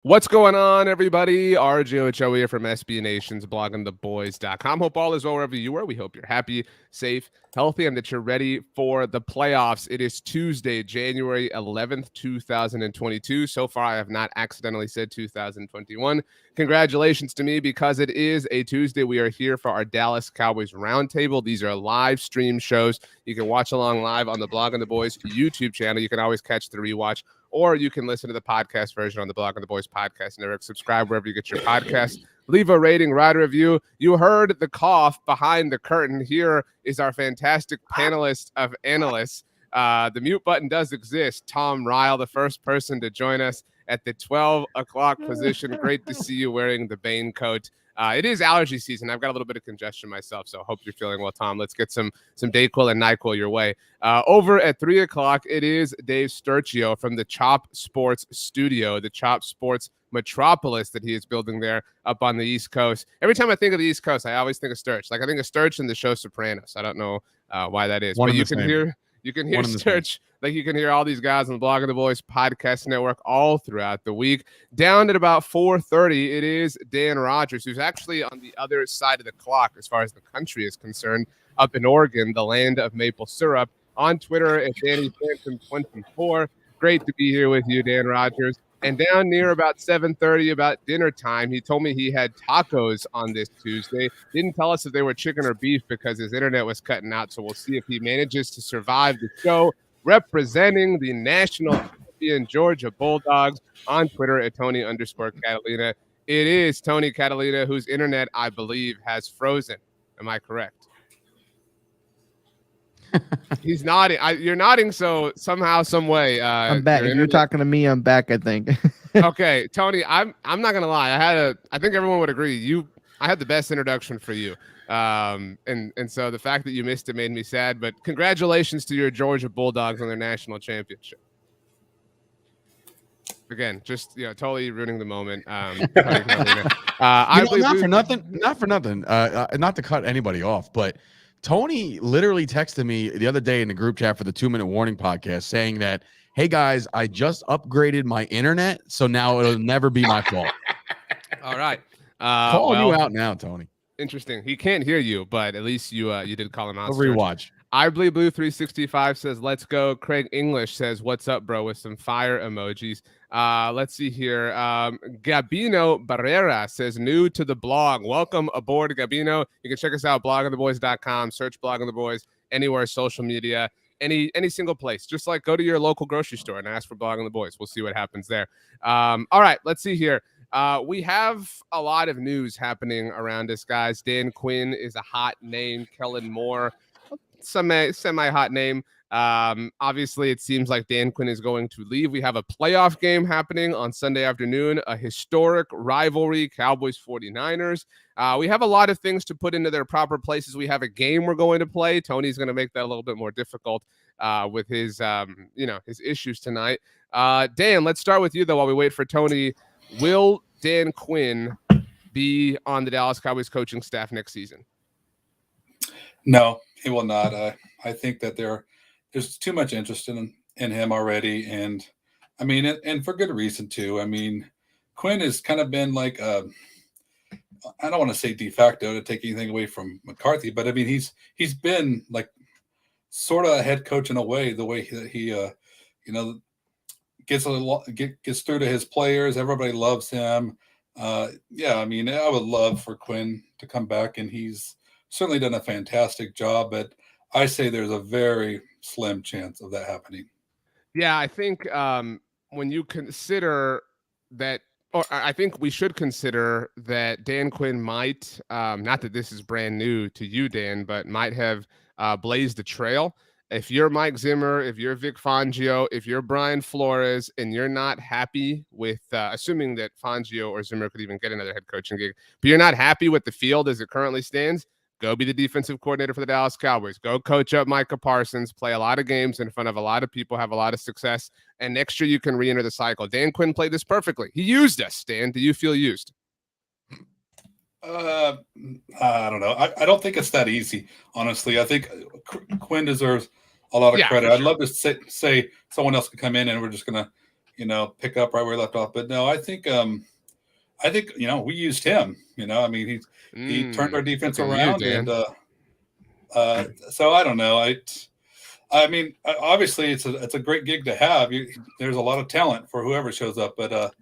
What's going on, everybody? RJ Ochoa here from SB Nation's bloggingtheboys.com. Hope all is well wherever you are. We hope you're happy, safe, healthy, and that you're ready for the playoffs. It is Tuesday, January 11th, 2022. So far, I have not accidentally said 2021. Congratulations to me because it is a Tuesday. We are here for our Dallas Cowboys Roundtable. These are live stream shows. You can watch along live on the Blogging the Boys YouTube channel. You can always catch the rewatch, or you can listen to the podcast version on the Blogging the Boys podcast network. Subscribe wherever you get your podcast. Leave a rating, write a review. You heard the cough behind the curtain. Here is our fantastic panelist of analysts. The mute button does exist. Tom Ryle, the first person to join us at the 12 o'clock position. Great to see you wearing the Bane coat. It is allergy season. I've got a little bit of congestion myself, so hope you're feeling well, Tom. Let's get some Dayquil and NyQuil your way. Over at 3 o'clock, it is Dave Sturchio from the Chop Sports Studio, the Chop Sports metropolis that he is building there up on the East Coast. Every time I think of the East Coast, I always think of Sturch. Like I think of Sturch in the show Sopranos. I don't know why that is, but you can hear Sturch. Like you can hear all these guys on the Blogging the Boys podcast network all throughout the week. Down at about 4:30, it is Dan Rogers, who's actually on the other side of the clock as far as the country is concerned, up in Oregon, the land of maple syrup. On Twitter at Danny Phantom24. Great to be here with you, Dan Rogers. And down near about 7:30, about dinner time, he told me he had tacos on this Tuesday. Didn't tell us if they were chicken or beef because his internet was cutting out. So we'll see if he manages to survive the show. Representing the national champion Georgia Bulldogs on Twitter at Tony_Catalina. It is Tony Catalina, whose internet, I believe, has frozen. Am I correct? He's nodding. You're nodding, so somehow, some way. I'm back. If you're talking to me, I'm back, I think. Okay, Tony, I'm not gonna lie. I think everyone would agree. I had the best introduction for you. And so the fact that you missed it made me sad. But congratulations to your Georgia Bulldogs on their national championship. Again, just totally ruining the moment. Not for nothing. Not to cut anybody off, but Tony literally texted me the other day in the group chat for the 2 Minute Warning podcast saying that, hey guys, I just upgraded my internet, so now it'll never be my fault. All right. Calling you out now, Tony. Interesting. He can't hear you, but at least you did call him out. I'll rewatch. iBlueBlue365 says, let's go. Craig English says, what's up, bro, with some fire emojis. Let's see here. Gabino Barrera says, new to the blog. Welcome aboard, Gabino. You can check us out, bloggingtheboys.com. Search Blogging the Boys anywhere, social media, any single place. Just like go to your local grocery store and ask for Blogging the Boys. We'll see what happens there. All right, let's see here. We have a lot of news happening around us, guys. Dan Quinn is a hot name. Kellen Moore, semi-hot name. Obviously, it seems like Dan Quinn is going to leave. We have a playoff game happening on Sunday afternoon, a historic rivalry, Cowboys 49ers. We have a lot of things to put into their proper places. We have a game we're going to play. Tony's going to make that a little bit more difficult with his issues tonight. Dan, let's start with you, though, while we wait for Tony. Will Dan Quinn be on the Dallas Cowboys coaching staff next season? No, he will not. I think that there's too much interest in him already, and I mean, and for good reason too. I mean, Quinn has kind of been like I don't want to say de facto to take anything away from McCarthy, but I mean he's been like sort of a head coach in a way. The way he gets through to his players. Everybody loves him. Yeah, I mean, I would love for Quinn to come back, and he's certainly done a fantastic job, but I say there's a very slim chance of that happening. Yeah, I think when you consider that, or I think we should consider that Dan Quinn might, not that this is brand new to you, Dan, but might have blazed the trail. If you're Mike Zimmer, if you're Vic Fangio, if you're Brian Flores, and you're not happy with, assuming that Fangio or Zimmer could even get another head coaching gig, but you're not happy with the field as it currently stands, go be the defensive coordinator for the Dallas Cowboys. Go coach up Micah Parsons, play a lot of games in front of a lot of people, have a lot of success, and next year you can re-enter the cycle. Dan Quinn played this perfectly. He used us, Dan. Do you feel used? I don't know. I don't think it's that easy, honestly. I think Quinn deserves a lot of credit. Sure. I'd love to say someone else could come in and we're just going to, pick up right where we left off. But no, I think we used him. I mean, he turned our defense around, and so I don't know. I mean, obviously it's a great gig to have. There's a lot of talent for whoever shows up, but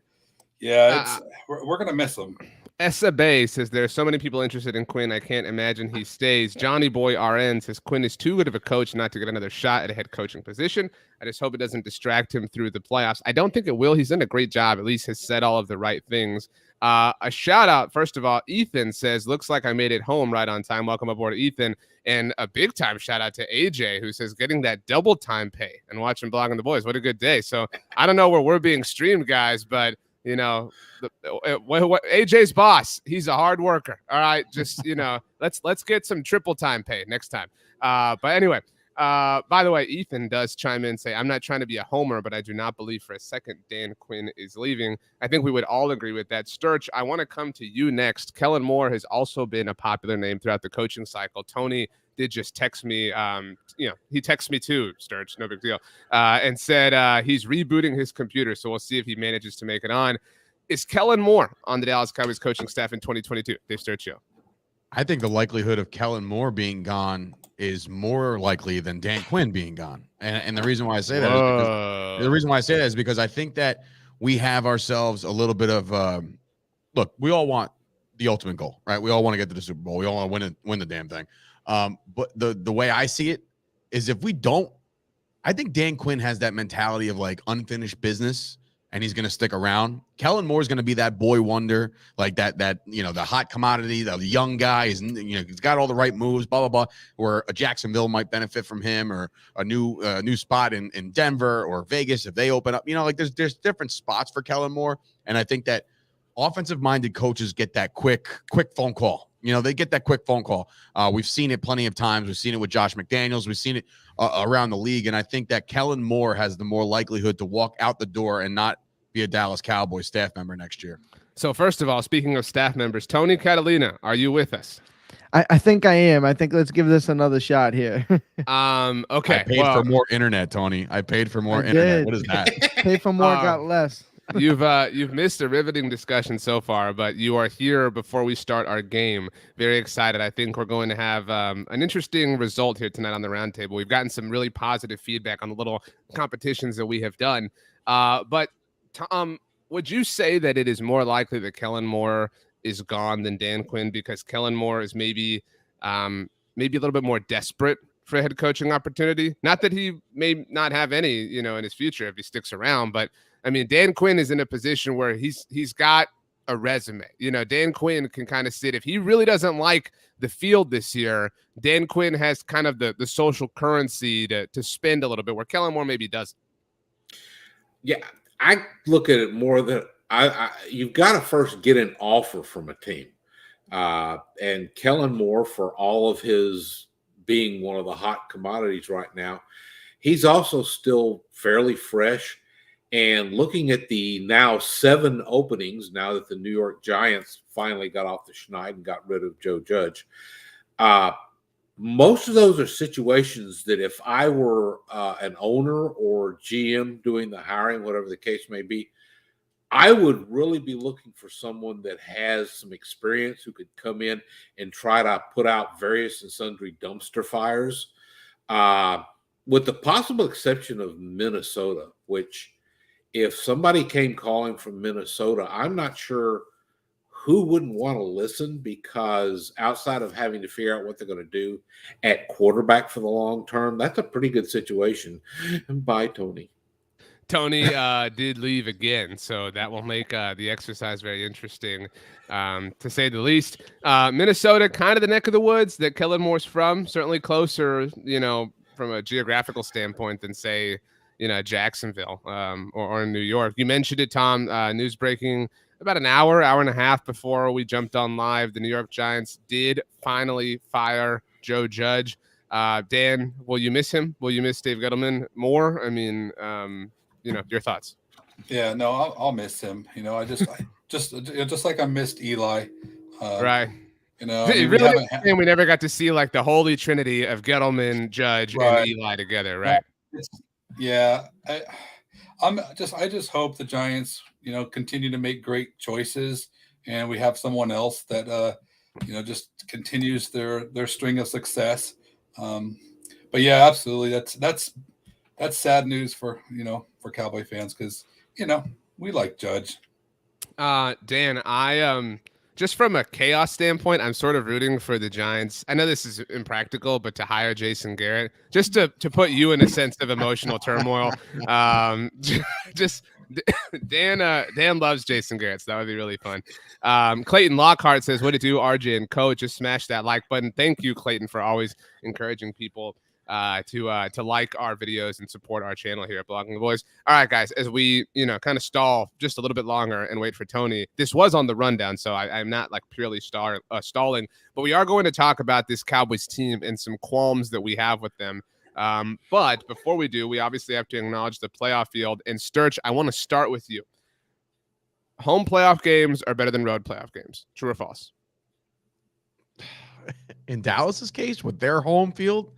we're gonna miss him. Essa Bay says there's so many people interested in Quinn. I can't imagine he stays. Johnny Boy RN says Quinn is too good of a coach not to get another shot at a head coaching position. I just hope it doesn't distract him through the playoffs. I don't think it will. He's done a great job. At least has said all of the right things. A shout out, first of all, Ethan says, looks like I made it home right on time. Welcome aboard, Ethan. And a big time shout out to AJ, who says getting that double time pay and watching Blogging the Boys. What a good day. So I don't know where we're being streamed, guys, but AJ's boss, he's a hard worker. All right. Just, let's get some triple time pay next time. But anyway, by the way, Ethan does chime in and say, I'm not trying to be a homer, but I do not believe for a second Dan Quinn is leaving. I think we would all agree with that. Sturch, I want to come to you next. Kellen Moore has also been a popular name throughout the coaching cycle. Tony did just text me, he texted me too, Sturch, no big deal, and said he's rebooting his computer, so we'll see if he manages to make it on. Is Kellen Moore on the Dallas Cowboys coaching staff in 2022? Dave Sturchio. I think the likelihood of Kellen Moore being gone is more likely than Dan Quinn being gone. And the reason why I say that is because I think that we have ourselves a little bit of look, we all want the ultimate goal, right? We all want to get to the Super Bowl. We all want to win the damn thing. But the way I see it is if we don't, I think Dan Quinn has that mentality of like unfinished business and he's going to stick around. Kellen Moore is going to be that boy wonder, like that the hot commodity, the young guy is, he's got all the right moves, blah, blah, blah, where a Jacksonville might benefit from him, or a new spot in Denver or Vegas if they open up, there's different spots for Kellen Moore. And I think that offensive minded coaches get that quick phone call. They get that quick phone call. We've seen it plenty of times. We've seen it with Josh McDaniels. We've seen it around the league. And I think that Kellen Moore has the more likelihood to walk out the door and not be a Dallas Cowboys staff member next year. So first of all, speaking of staff members, Tony Catalina, are you with us? I think I am. I think let's give this another shot here. Okay. I paid for more internet, Tony. I paid for more internet. What is that? Pay for more, got less. You've missed a riveting discussion so far, but you are here before we start our game. Very excited. I think we're going to have an interesting result here tonight on the roundtable. We've gotten some really positive feedback on the little competitions that we have done. But Tom, would you say that it is more likely that Kellen Moore is gone than Dan Quinn, because Kellen Moore is maybe a little bit more desperate for a head coaching opportunity? Not that he may not have any, in his future if he sticks around, but I mean, Dan Quinn is in a position where he's got a resume. Dan Quinn can kind of sit. If he really doesn't like the field this year, Dan Quinn has kind of the social currency to spend a little bit, where Kellen Moore maybe doesn't. Yeah, I look at it more than you've got to first get an offer from a team. And Kellen Moore, for all of his being one of the hot commodities right now, he's also still fairly fresh. And looking at the now 7 openings, now that the New York Giants finally got off the schneid and got rid of Joe Judge, most of those are situations that if I were an owner or GM doing the hiring, whatever the case may be, I would really be looking for someone that has some experience who could come in and try to put out various and sundry dumpster fires, with the possible exception of Minnesota, which if somebody came calling from Minnesota, I'm not sure who wouldn't want to listen, because outside of having to figure out what they're going to do at quarterback for the long term, that's a pretty good situation. And bye, Tony. Tony did leave again, so that will make the exercise very interesting, to say the least. Minnesota, kind of the neck of the woods that Kellen Moore's from, certainly closer, from a geographical standpoint than, say, Jacksonville or in New York. You mentioned it, Tom. News breaking about an hour and a half before we jumped on live. The New York Giants did finally fire Joe Judge. Dan, will you miss him? Will you miss Dave Gettleman more? I mean, your thoughts. Yeah, no, I'll miss him. I just like I missed Eli. Right. We never got to see like the holy trinity of Gettleman, Judge, and Eli together, right? Yeah, I just hope the Giants, continue to make great choices, and we have someone else that just continues their string of success. But yeah, absolutely, that's sad news for Cowboy fans, because we like Judge. Dan, I just from a chaos standpoint, I'm sort of rooting for the Giants. I know this is impractical, but to hire Jason Garrett, just to put you in a sense of emotional turmoil. Just Dan loves Jason Garrett, so that would be really fun. Clayton Lockhart says, "What to do, RJ and Co? Just smash that like button." Thank you, Clayton, for always encouraging people to like our videos and support our channel here at Blogging the Boys. All right, guys, as we kind of stall just a little bit longer and wait for Tony. This was on the rundown, so I'm not like purely stalling, but we are going to talk about this Cowboys team and some qualms that we have with them. But before we do, we obviously have to acknowledge the playoff field. And Sturch, I want to start with you. Home playoff games are better than road playoff games. True or false? In Dallas's case, with their home field,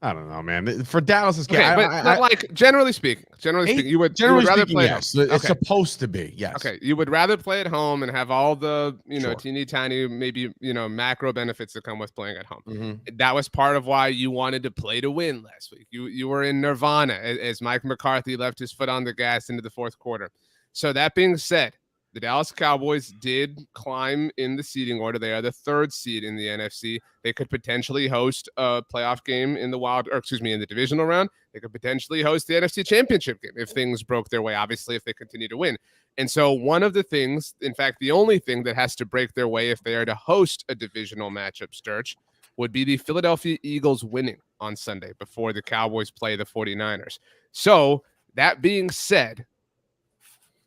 I don't know, man. For Dallas's case, okay, but like generally speaking, you would rather play. Yes, it's supposed to be. Yes. Okay, you would rather play at home and have all the Sure. teeny tiny maybe macro benefits that come with playing at home. Mm-hmm. That was part of why you wanted to play to win last week. You were in nirvana as Mike McCarthy left his foot on the gas into the fourth quarter. So that being said, the Dallas Cowboys did climb in the seeding order. They are the third seed in the NFC. They could potentially host a playoff game in the divisional round. They could potentially host the NFC Championship game if things broke their way, obviously, if they continue to win. And so one of the things, in fact, the only thing that has to break their way if they are to host a divisional matchup, Sturch, would be the Philadelphia Eagles winning on Sunday before the Cowboys play the 49ers. So that being said,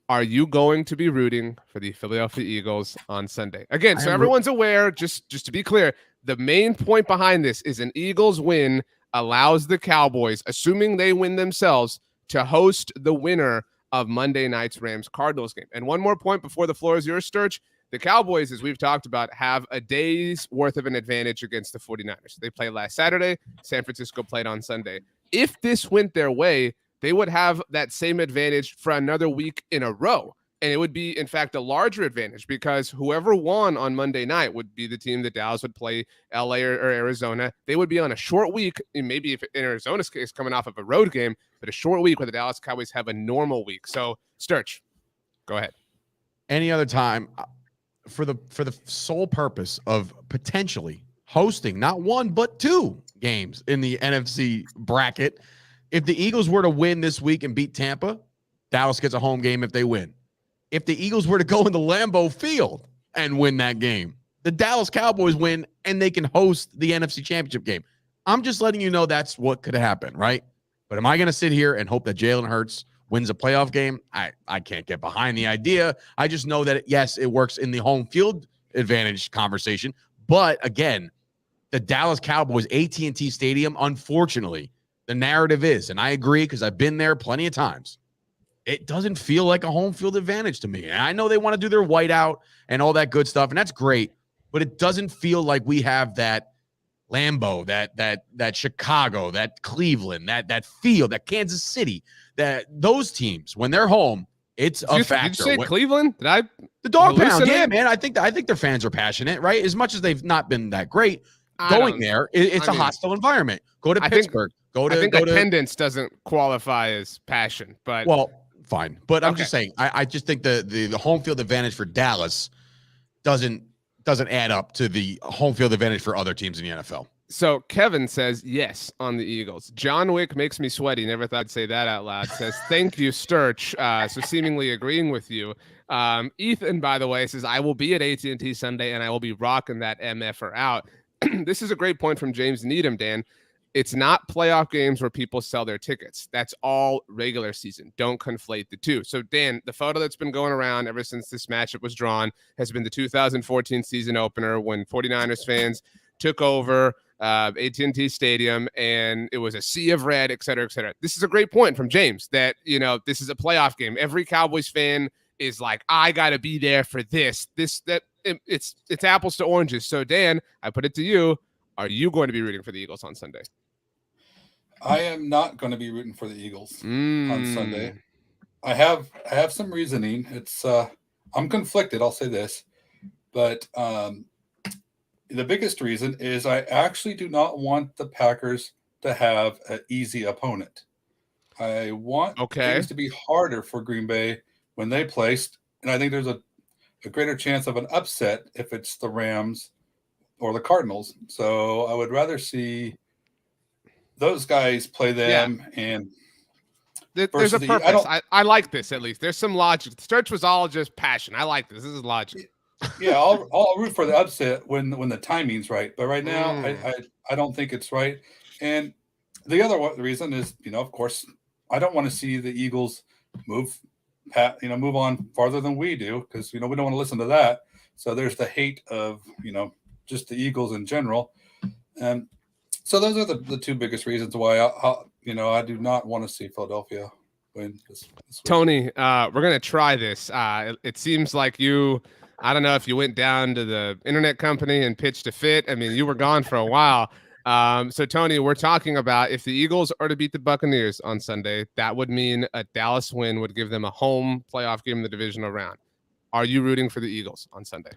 are you going to be rooting for the Philadelphia Eagles on Sunday? Again, so everyone's aware, just to be clear, the main point behind this is an Eagles win allows the Cowboys, assuming they win themselves, to host the winner of Monday night's Rams-Cardinals game. And one more point before the floor is yours, Sturch. The Cowboys, as we've talked about, have a day's worth of an advantage against the 49ers. They played last Saturday. San Francisco played on Sunday. If this went their way, they would have that same advantage for another week in a row. And it would be, in fact, a larger advantage because whoever won on Monday night would be the team that Dallas would play LA or Arizona. They would be on a short week, maybe if in Arizona's case, coming off of a road game, but a short week where the Dallas Cowboys have a normal week. So, Sturch, go ahead. Any other time, for the sole purpose of potentially hosting not one but two games in the NFC bracket, if the Eagles were to win this week and beat Tampa, Dallas gets a home game if they win. If the Eagles were to go into Lambeau Field and win that game, the Dallas Cowboys win and they can host the NFC Championship game. I'm just letting you know that's what could happen, right? But am I going to sit here and hope that Jalen Hurts wins a playoff game? I can't get behind the idea. I just know that, yes, it works in the home field advantage conversation. But again, the Dallas Cowboys AT&T Stadium, unfortunately, the narrative is, and I agree because I've been there plenty of times, it doesn't feel like a home field advantage to me. And I know they want to do their whiteout and all that good stuff, and that's great, but it doesn't feel like we have that Lambeau, that Chicago, that Cleveland, that field, that Kansas City, that those teams, when they're home, it's a factor. Did you say Cleveland? The Dog Pound, yeah, man. I think their fans are passionate, right? As much as they've not been that great, going there, it's a hostile environment. Go to Pittsburgh. I think attendance doesn't qualify as passion, but fine. But I'm just saying, I just think the home field advantage for Dallas doesn't add up to the home field advantage for other teams in the NFL. So Kevin says yes on the Eagles. John Wick makes me sweaty. Never thought I'd say that out loud. Says thank you, Sturch. So seemingly agreeing with you. Ethan, by the way, says I will be at AT&T Sunday and I will be rocking that MFer out. This is a great point from James Needham, Dan. It's not playoff games where people sell their tickets. That's all regular season. Don't conflate the two. So, Dan, the photo that's been going around ever since this matchup was drawn has been the 2014 season opener when 49ers fans took over AT&T Stadium, and it was a sea of red, et cetera, et cetera. This is a great point from James that, this is a playoff game. Every Cowboys fan is like, I got to be there for this. It's apples to oranges. So, Dan, I put it to you. Are you going to be rooting for the Eagles on Sunday? I am not going to be rooting for the Eagles on Sunday. I have some reasoning. It's I'm conflicted. I'll say this, but the biggest reason is I actually do not want the Packers to have an easy opponent. I want things to be harder for Green Bay when they placed, and I think there's a greater chance of an upset if it's the Rams or the Cardinals. So I would rather see those guys play them and there's a purpose. I like this at least. There's some logic. The Sturch was all just passion. I like this. This is logic. Yeah, I'll root for the upset when the timing's right. But right now, I don't think it's right. And the other reason is, of course, I don't want to see the Eagles move on farther than we do, because we don't want to listen to that. So there's the hate of just the Eagles in general. And so those are the two biggest reasons why I do not want to see Philadelphia win this week. Tony, we're going to try this. It seems like I don't know if you went down to the internet company and pitched a fit. I mean, you were gone for a while. So, Tony, we're talking about if the Eagles are to beat the Buccaneers on Sunday, that would mean a Dallas win would give them a home playoff game in the divisional round. Are you rooting for the Eagles on Sunday?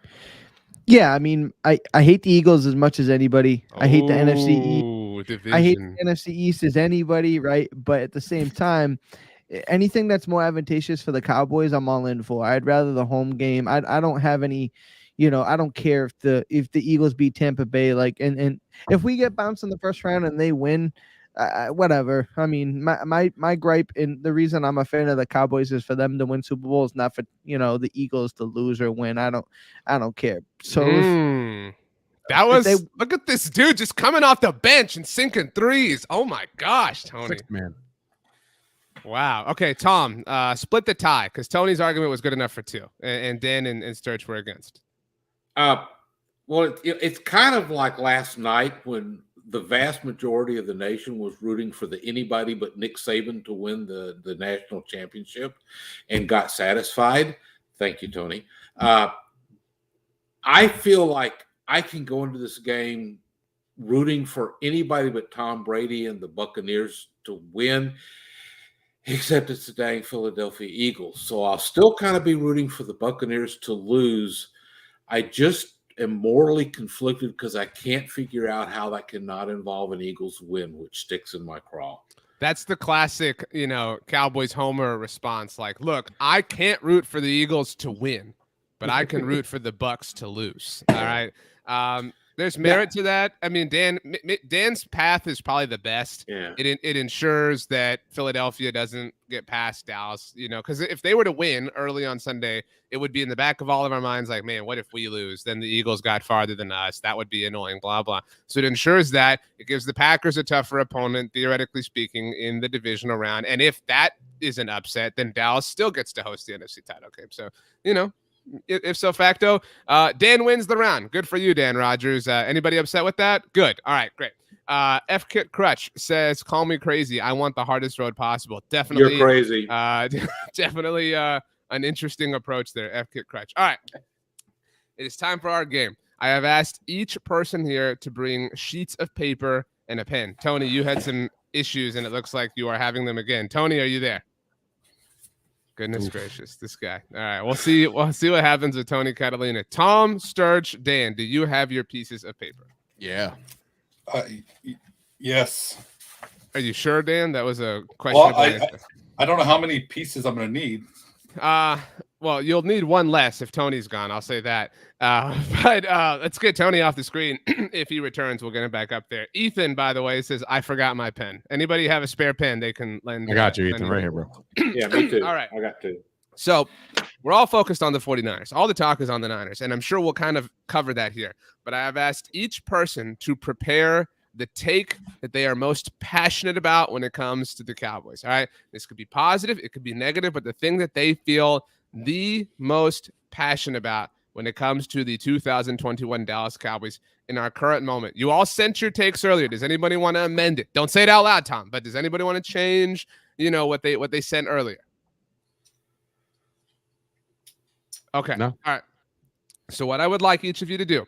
Yeah, I mean, I hate the Eagles as much as anybody. I hate the NFC East. Division. I hate the NFC East as anybody, right? But at the same time, anything that's more advantageous for the Cowboys, I'm all in for. I'd rather the home game. I don't have any, I don't care if the Eagles beat Tampa Bay, and if we get bounced in the first round and they win, whatever. I mean, my gripe, and the reason I'm a fan of the Cowboys is for them to win Super Bowls, not for the Eagles to lose or win. I don't care. So look at this dude just coming off the bench and sinking threes. Oh my gosh, Tony. Sixth man. Wow. Okay, Tom, split the tie, because Tony's argument was good enough for two, and Dan and Sturch were against. Well, it's kind of like last night when the vast majority of the nation was rooting for anybody but Nick Saban to win the national championship and got satisfied. Thank you, Tony. I feel like I can go into this game rooting for anybody but Tom Brady and the Buccaneers to win, except it's the dang Philadelphia Eagles. So I'll still kind of be rooting for the Buccaneers to lose. I just am morally conflicted because I can't figure out how that cannot involve an Eagles win, which sticks in my craw. That's the classic, Cowboys homer response. Like, look, I can't root for the Eagles to win, but I can root for the Bucks to lose. All right. There's merit to that. I mean, Dan's path is probably the best. Yeah. It ensures that Philadelphia doesn't get past Dallas, because if they were to win early on Sunday, it would be in the back of all of our minds like, man, what if we lose? Then the Eagles got farther than us. That would be annoying, blah, blah. So it ensures that. It gives the Packers a tougher opponent, theoretically speaking, in the divisional round. And if that is an upset, then Dallas still gets to host the NFC title game. So, if so facto, Dan wins the round. Good for you, Dan Rogers. Anybody upset with that? Good. All right, great. F Kit Crutch says, call me crazy. I want the hardest road possible. Definitely. You're crazy. Definitely an interesting approach there, F Kit Crutch. All right. It is time for our game. I have asked each person here to bring sheets of paper and a pen. Tony, you had some issues, and it looks like you are having them again. Tony, are you there? Goodness gracious, this guy. All right, we'll see what happens with Tony Catalina. Tom, Sturch, Dan, do you have your pieces of paper? Yeah. Yes. Are you sure, Dan? That was a question. Well, I don't know how many pieces I'm going to need. Well, you'll need one less if Tony's gone. I'll say that. But let's get Tony off the screen. If he returns, we'll get him back up there. Ethan, by the way, says, I forgot my pen. Anybody have a spare pen they can lend? I got you, Ethan, right here, bro. Yeah, me too. All right. I got two. So we're all focused on the 49ers. All the talk is on the Niners, and I'm sure we'll kind of cover that here. But I have asked each person to prepare the take that they are most passionate about when it comes to the Cowboys. All right. This could be positive. It could be negative, but the thing that they feel the most passionate about when it comes to the 2021 Dallas Cowboys in our current moment. You all sent your takes earlier. Does anybody want to amend it? Don't say it out loud, Tom, but does anybody want to change, what they sent earlier? Okay. No. All right. So what I would like each of you to do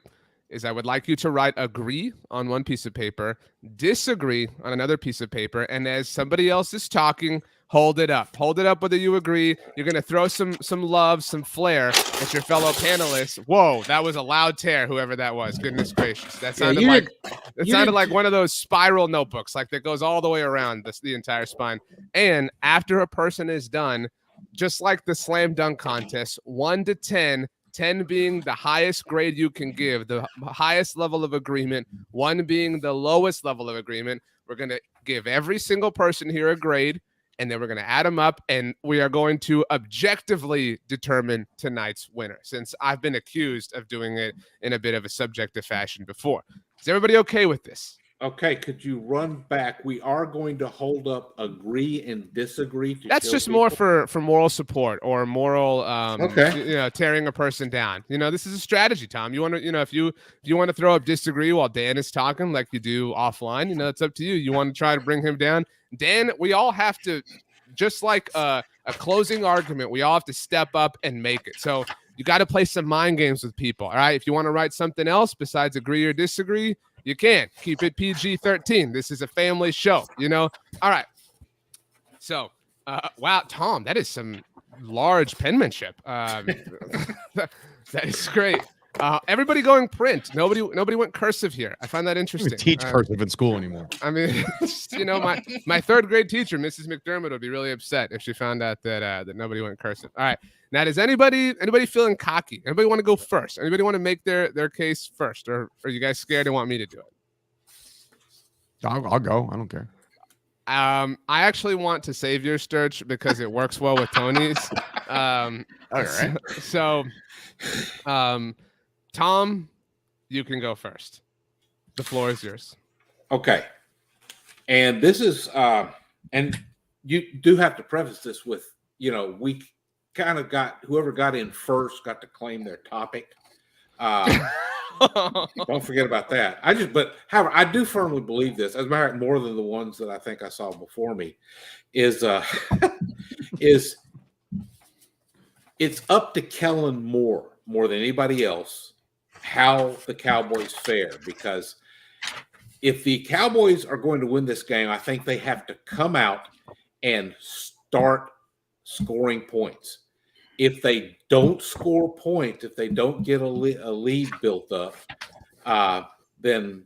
is I would like you to write agree on one piece of paper, disagree on another piece of paper, and as somebody else is talking, hold it up. Hold it up whether you agree. You're gonna throw some love, some flair at your fellow panelists. Whoa, that was a loud tear, whoever that was. Goodness gracious. That sounded like one of those spiral notebooks, like that goes all the way around the entire spine. And after a person is done, just like the slam dunk contest, 1 to 10, 10 being the highest grade you can give, the highest level of agreement, 1 being the lowest level of agreement. We're going to give every single person here a grade, and then we're going to add them up, and we are going to objectively determine tonight's winner, since I've been accused of doing it in a bit of a subjective fashion before. Is everybody okay with this? Okay, could you run back? We are going to hold up agree and disagree. That's just more for moral support or moral, tearing a person down. This is a strategy, Tom. You want to, if you want to throw up disagree while Dan is talking like you do offline, it's up to you. You want to try to bring him down. Dan, we all have to, just like a closing argument, we all have to step up and make it. So you got to play some mind games with people. All right. If you want to write something else besides agree or disagree, you can keep it PG-13. This is a family show, All right. So, wow, Tom, that is some large penmanship. That is great. Everybody going print. Nobody went cursive here. I find that interesting. We teach cursive in school anymore. I mean, my third grade teacher, Mrs. McDermott, would be really upset if she found out that nobody went cursive. All right. Now, does anybody feeling cocky? Anybody want to go first? Anybody want to make their case first, or are you guys scared and want me to do it? I'll go. I don't care. I actually want to save your Sturch because it works well with Tony's. All right. So, Tom, you can go first. The floor is yours. Okay. And this is, and you do have to preface this with, we kind of whoever got in first got to claim their topic. Don't forget about that. However, I do firmly believe this, as a matter of fact, more than the ones that I think I saw before me, is it's up to Kellen more than anybody else how the Cowboys fare, because if the Cowboys are going to win this game, I think they have to come out and start scoring points. If they don't score points, if they don't get a lead built up, then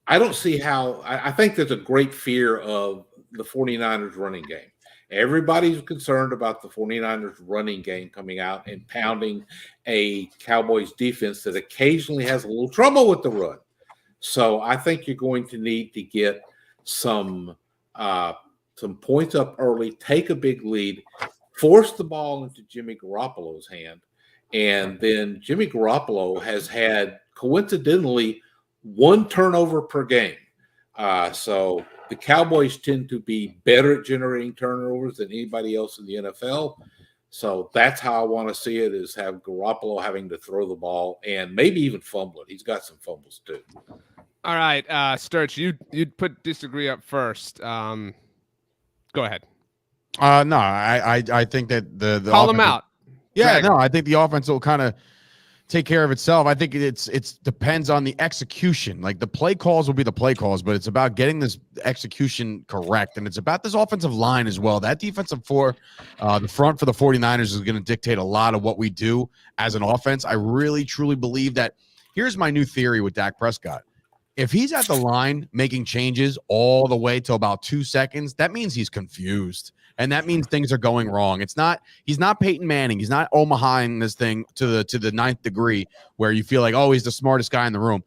I don't see how. I think there's a great fear of the 49ers running game. Everybody's concerned about the 49ers running game coming out and pounding a Cowboys defense that occasionally has a little trouble with the run. So I think you're going to need to get some points up early, take a big lead, force the ball into Jimmy Garoppolo's hand. And then Jimmy Garoppolo has had, coincidentally, 1 turnover per game. So the Cowboys tend to be better at generating turnovers than anybody else in the NFL. So that's how I want to see it, is have Garoppolo having to throw the ball and maybe even fumble it. He's got some fumbles too. All right, Sturch, you'd put disagree up first. Go ahead. No, I think that the call them out. Yeah, no, I think the offense will kind of take care of itself. I think it's depends on the execution. Like, the play calls will be the play calls, but it's about getting this execution correct, and it's about this offensive line as well. That defensive the front for the 49ers is going to dictate a lot of what we do as an offense. I really, truly believe that. Here's my new theory with Dak Prescott. If he's at the line making changes all the way to about 2 seconds, that means he's confused. And that means things are going wrong. He's not Peyton Manning. He's not Omaha in this thing to the 9th degree where you feel like, oh, he's the smartest guy in the room.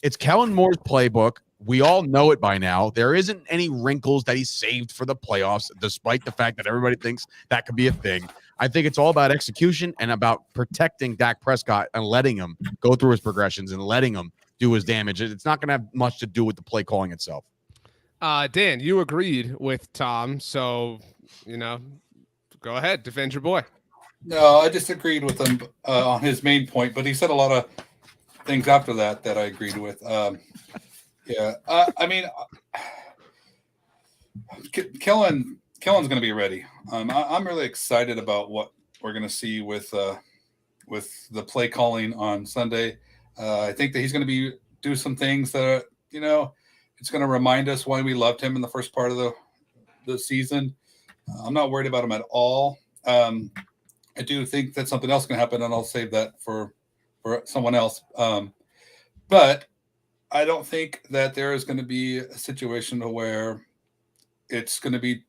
It's Kellen Moore's playbook. We all know it by now. There isn't any wrinkles that he's saved for the playoffs, despite the fact that everybody thinks that could be a thing. I think it's all about execution and about protecting Dak Prescott and letting him go through his progressions and letting him do his damage. It's not going to have much to do with the play calling itself. Dan, you agreed with Tom, so go ahead, defend your boy. No, I disagreed with him on his main point, but he said a lot of things after that I agreed with. I mean, Kellen's going to be ready. I'm really excited about what we're going to see with the play calling on Sunday. I think that he's going to do some things that it's going to remind us why we loved him in the first part of the season. I'm not worried about him at all. I do think that something else can happen, and I'll save that for someone else. But I don't think that there is going to be a situation where it's going to be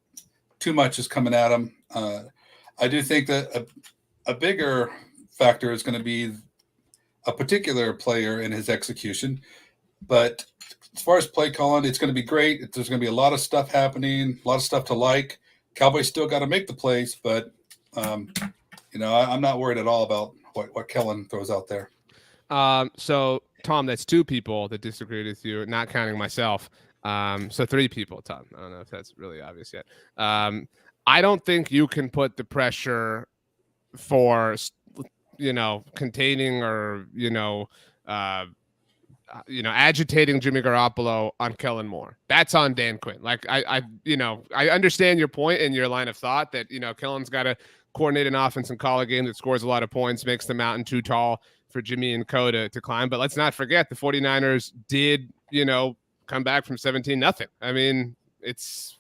too much is coming at him. I do think that a bigger factor is going to be a particular player in his execution. But as far as play calling, it's going to be great. There's going to be a lot of stuff happening, a lot of stuff to like. Cowboys still got to make the plays, but I'm not worried at all about what Kellen throws out there. So Tom, that's two people that disagreed with you, not counting myself. So three people, Tom. I don't know if that's really obvious yet. I don't think you can put the pressure for, containing or, agitating Jimmy Garoppolo on Kellen Moore. That's on Dan Quinn. Like I understand your point and your line of thought that, Kellen's got to coordinate an offense and call a game that scores a lot of points, makes the mountain too tall for Jimmy and Co to climb. But let's not forget the 49ers did, come back from 17-0. I mean, it's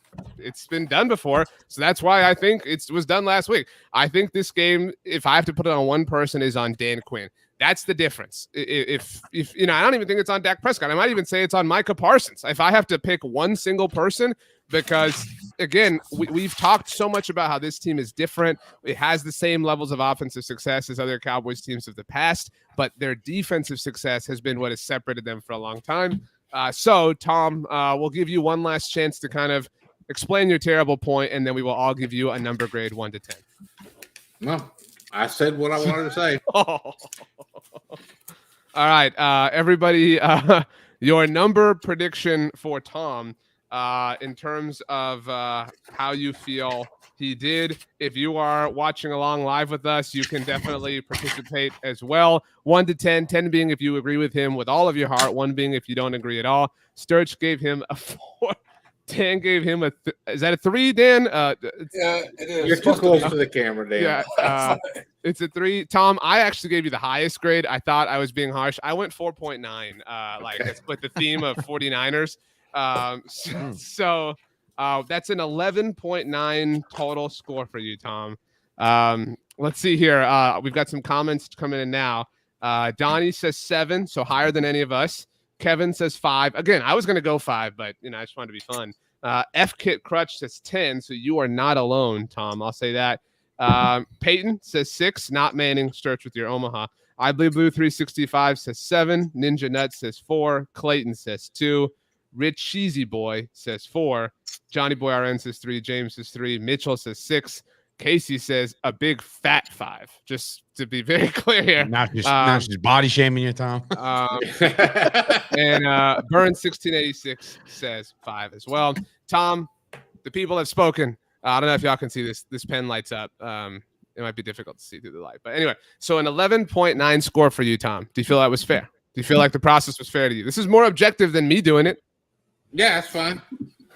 been done before. So that's why I think it was done last week. I think this game, if I have to put it on one person, is on Dan Quinn. That's the difference. If I don't even think it's on Dak Prescott. I might even say it's on Micah Parsons. If I have to pick one single person, because again, we've talked so much about how this team is different. It has the same levels of offensive success as other Cowboys teams of the past, but their defensive success has been what has separated them for a long time. So Tom, we'll give you one last chance to kind of explain your terrible point, and then we will all give you a number grade 1 to 10. No, I said what I wanted to say. All right, everybody, your number prediction for Tom in terms of how you feel he did. If you are watching along live with us, you can definitely participate as well. 1 to 10, 10 being if you agree with him with all of your heart, 1 being if you don't agree at all. Sturch gave him a 4. Dan gave him is that a 3, Dan? Yeah, it is. You're too close to the camera, Dan. Yeah, it's a 3. Tom, I actually gave you the highest grade. I thought I was being harsh. I went 4.9, with the theme of 49ers. So that's an 11.9 total score for you, Tom. Let's see here. We've got some comments coming in now. Donnie says 7, so higher than any of us. Kevin says 5. Again, I was going to go 5, but I just wanted to be fun. F Kit Crutch says 10, so you are not alone, Tom. I'll say that. Peyton says 6, not Manning. Sturch with your Omaha. I Believe Blue 365 says 7. Ninja Nut says 4. Clayton says 2. Rich Cheesy Boy says 4. Johnny Boy RN says 3. James says 3. Mitchell says 6. Casey says a big fat 5. Just to be very clear here. Not just body shaming you, Tom. And Burn 1686 says 5 as well. Tom, the people have spoken. I don't know if y'all can see this. This pen lights up. It might be difficult to see through the light. But anyway, so an 11.9 score for you, Tom. Do you feel that was fair? Do you feel like the process was fair to you? This is more objective than me doing it. Yeah, that's fine.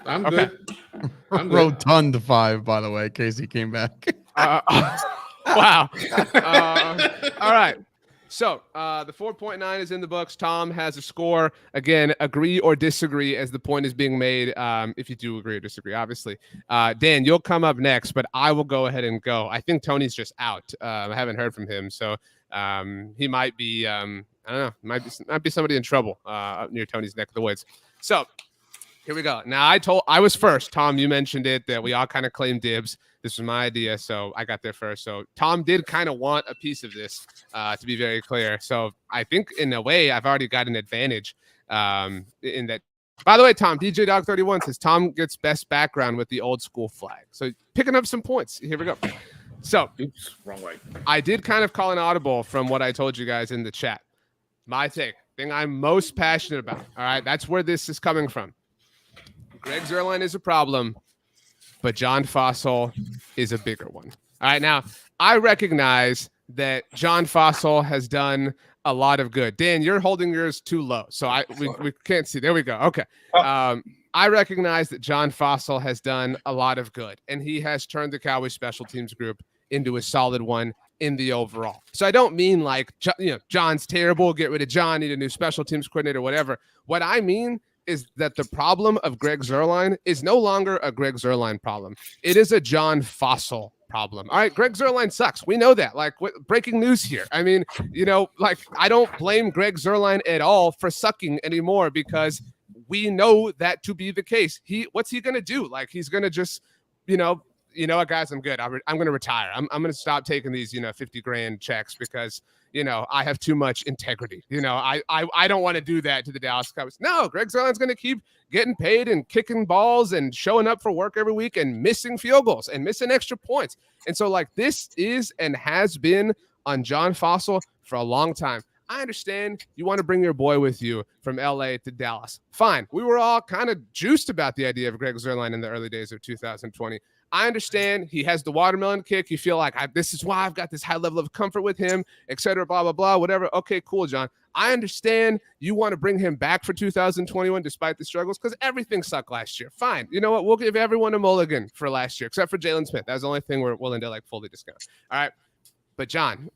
I'm good. I'm good. Rotund to 5, by the way. Casey came back. Wow. All right. So the 4.9 is in the books. Tom has a score. Again, agree or disagree as the point is being made. If you do agree or disagree, obviously. Dan, you'll come up next, but I will go ahead and go. I think Tony's just out. I haven't heard from him. So he might be, I don't know, might be somebody in trouble up near Tony's neck of the woods. So here we go. Now I was first. Tom, you mentioned it, that we all kind of claimed dibs. This was my idea, so I got there first. So Tom did kind of want a piece of this, to be very clear. So I think in a way I've already got an advantage in that. By the way, Tom, DJ Dog 31 says Tom gets best background with the old school flag. So picking up some points. Here we go. So Oops, wrong way. I did kind of call an audible from what I told you guys in the chat. My take, thing I'm most passionate about. All right, that's where this is coming from. Greg Zuerlein is a problem, but John Fossil is a bigger one. All right, now I recognize that John Fossil has done a lot of good. Dan, you're holding yours too low, so we can't see. There we go. Okay. I recognize that John Fossil has done a lot of good, and he has turned the Cowboys special teams group into a solid one in the overall. So I don't mean like, John's terrible, get rid of John, need a new special teams coordinator, whatever. What I mean is that the problem of Greg Zuerlein is no longer a Greg Zuerlein problem. It is a John Fossil problem. All right, Greg Zuerlein sucks. We know that. Like, breaking news here. I mean, like, I don't blame Greg Zuerlein at all for sucking anymore because we know that to be the case. What's he going to do? Like, he's going to just, what, guys, I'm good. I'm going to retire. I'm going to stop taking these, 50 grand checks because, I have too much integrity. I don't want to do that to the Dallas Cowboys. No, Greg Zuerlein's going to keep getting paid and kicking balls and showing up for work every week and missing field goals and missing extra points. And so, like, this is and has been on John Fossil for a long time. I understand you want to bring your boy with you from LA to Dallas. Fine. We were all kind of juiced about the idea of Greg Zuerlein in the early days of 2020. I understand he has the watermelon kick. You feel like this is why I've got this high level of comfort with him, et cetera, blah, blah, blah, whatever. Okay, cool, John. I understand you want to bring him back for 2021 despite the struggles because everything sucked last year. Fine. You know what? We'll give everyone a mulligan for last year except for Jalen Smith. That's the only thing we're willing to like fully discount. All right. But John,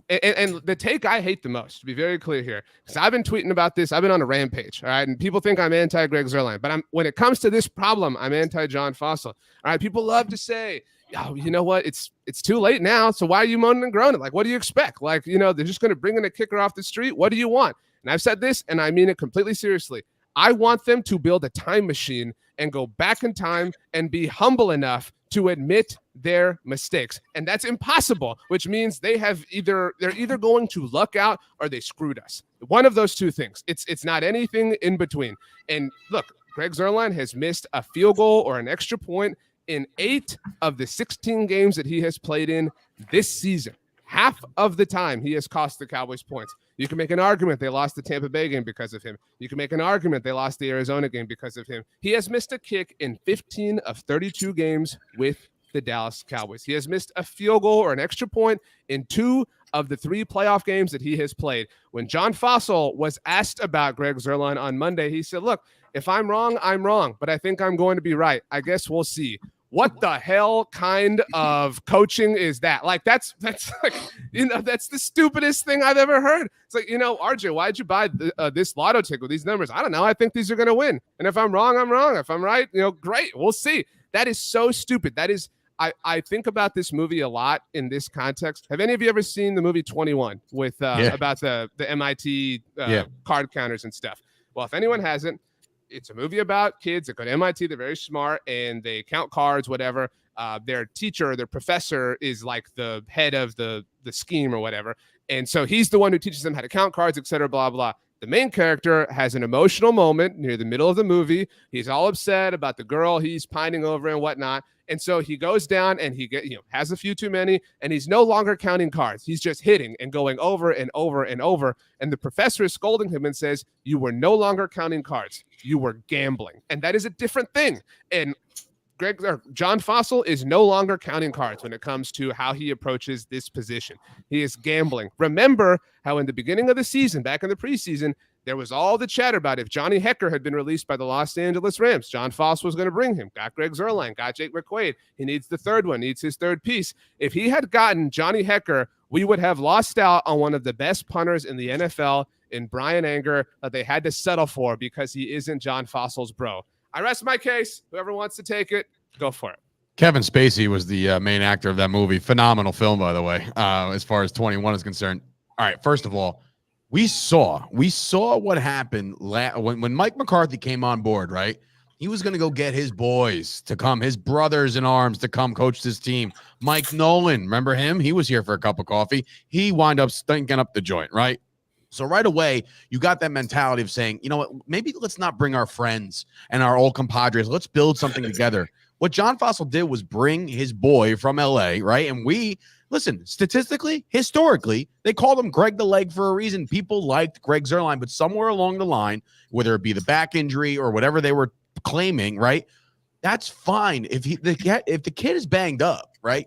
and the take I hate the most, to be very clear here, because I've been tweeting about this. I've been on a rampage, all right? And people think I'm anti-Greg Zuerlein, but when it comes to this problem, I'm anti-John Fossil. All right, people love to say, oh, you know what? It's too late now, so why are you moaning and groaning? Like, what do you expect? Like, they're just going to bring in a kicker off the street? What do you want? And I've said this, and I mean it completely seriously. I want them to build a time machine and go back in time and be humble enough to admit their mistakes. And that's impossible, which means they're either going to luck out or they screwed us. One of those two things. It's not anything in between. And look, Greg Zuerlein has missed a field goal or an extra point in 8 of the 16 games that he has played in this season. Half of the time he has cost the Cowboys points. You can make an argument they lost the Tampa Bay game because of him. You can make an argument they lost the Arizona game because of him. He has missed a kick in 15 of 32 games with the Dallas Cowboys. He has missed a field goal or an extra point in 2 of the 3 playoff games that he has played. When John Fossil was asked about Greg Zuerlein on Monday, he said, look, if I'm wrong, I'm wrong, but I think I'm going to be right. I guess we'll see. What the hell kind of coaching is that? Like, that's like, that's the stupidest thing I've ever heard. It's like, RJ, why'd you buy this lotto ticket with these numbers? I don't know. I think these are going to win. And if I'm wrong, I'm wrong. If I'm right, great. We'll see. That is so stupid. That is, I think about this movie a lot in this context. Have any of you ever seen the movie 21 with about the MIT card counters and stuff? Well, if anyone hasn't, it's a movie about kids that go to MIT. They're very smart and they count cards, whatever. Their teacher, their professor is like the head of the scheme or whatever. And so he's the one who teaches them how to count cards, et cetera, blah, blah. The main character has an emotional moment near the middle of the movie. He's all upset about the girl he's pining over and whatnot. And so he goes down and he has a few too many, and he's no longer counting cards. He's just hitting and going over and over and over. And the professor is scolding him and says, you were no longer counting cards. You were gambling. And that is a different thing. And John Fossil is no longer counting cards when it comes to how he approaches this position. He is gambling. Remember how in the beginning of the season, back in the preseason, there was all the chatter about if Johnny Hekker had been released by the Los Angeles Rams, John Fossil was going to bring him, got Greg Zuerlein, got Jake McQuaid. He needs the third one, needs his third piece. If he had gotten Johnny Hekker, we would have lost out on one of the best punters in the NFL in Brian Anger that they had to settle for because he isn't John Fossil's bro. I rest my case. Whoever wants to take it, go for it. Kevin Spacey was the main actor of that movie. Phenomenal film, by the way, as far as 21 is concerned. All right, first of all, we saw what happened when Mike McCarthy came on board, right? He was going to go get his boys to come, his brothers in arms to come coach this team. Mike Nolan, remember him? He was here for a cup of coffee. He wound up stinking up the joint, right? So right away, you got that mentality of saying, you know what, maybe let's not bring our friends and our old compadres. Let's build something together. What John Fossil did was bring his boy from LA, right? And listen, statistically, historically, they called him Greg the Leg for a reason. People liked Greg Zuerlein, but somewhere along the line, whether it be the back injury or whatever they were claiming, right? That's fine. If the kid is banged up, right?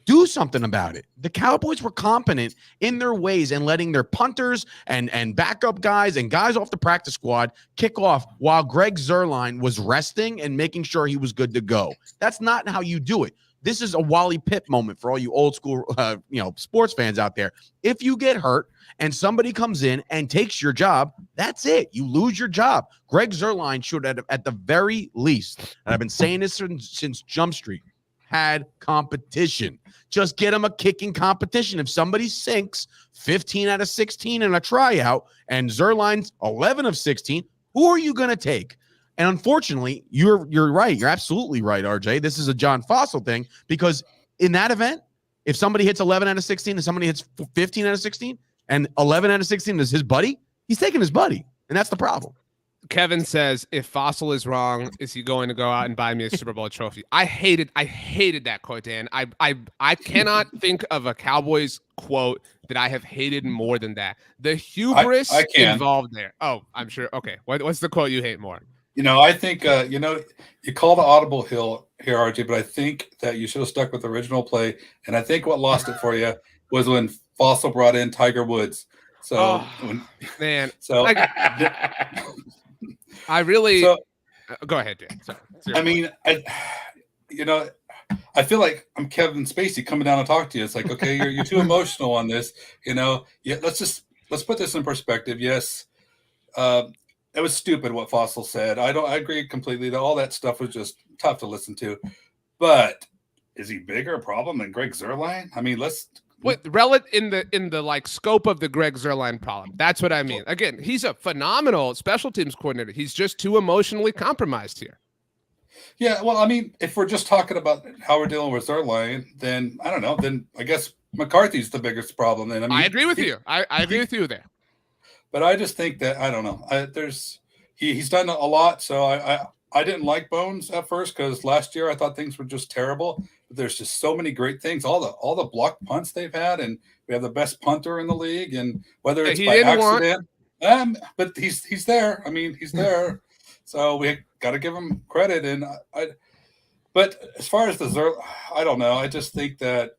Do something about it. The Cowboys were competent in their ways and letting their punters and backup guys and guys off the practice squad kick off while Greg Zuerlein was resting and making sure he was good to go. That's not how you do it. This is a Wally Pipp moment for all you old school, sports fans out there. If you get hurt and somebody comes in and takes your job, that's it. You lose your job. Greg Zuerlein should, at the very least, and I've been saying this since Jump Street, had competition. Just get him a kicking competition. If somebody sinks 15 out of 16 in a tryout and Zuerlein's 11 of 16, who are you going to take? And unfortunately, you're right. You're absolutely right, RJ. This is a John Fossil thing, because in that event, if somebody hits 11 out of 16 and somebody hits 15 out of 16 and 11 out of 16 is his buddy, he's taking his buddy. And that's the problem. Kevin says, if Fossil is wrong, is he going to go out and buy me a Super Bowl trophy? I hated that quote, Dan. I cannot think of a Cowboys quote that I have hated more than that. The hubris involved there. Oh, I'm sure. Okay. What's the quote you hate more? I think, you call the audible here, RJ, but I think that you should have stuck with the original play. And I think what lost it for you was when Fossil brought in Tiger Woods. So, man. So, I really go ahead, Dan. Sorry. I mean, I feel like I'm Kevin Spacey coming down to talk to you. It's like, okay, you're too emotional on this. Let's put this in perspective. Yes, it was stupid what Fossil said. I agree completely that all that stuff was just tough to listen to. But is he bigger a problem than Greg Zuerlein? I mean, in the like scope of the Greg Zuerlein problem. That's what I mean. Again, he's a phenomenal special teams coordinator. He's just too emotionally compromised here. Yeah, well, I mean, if we're just talking about how we're dealing with Zuerlein, then I don't know. Then I guess McCarthy's the biggest problem. Then I agree with you. I agree with you there. But I just think that I don't know. He's done a lot. So I didn't like Bones at first because last year I thought things were just terrible. But there's just so many great things. All the blocked punts they've had, and we have the best punter in the league. And whether it's by accident, but he's there. I mean, he's there. So we got to give him credit. And but as far as the I don't know. I just think that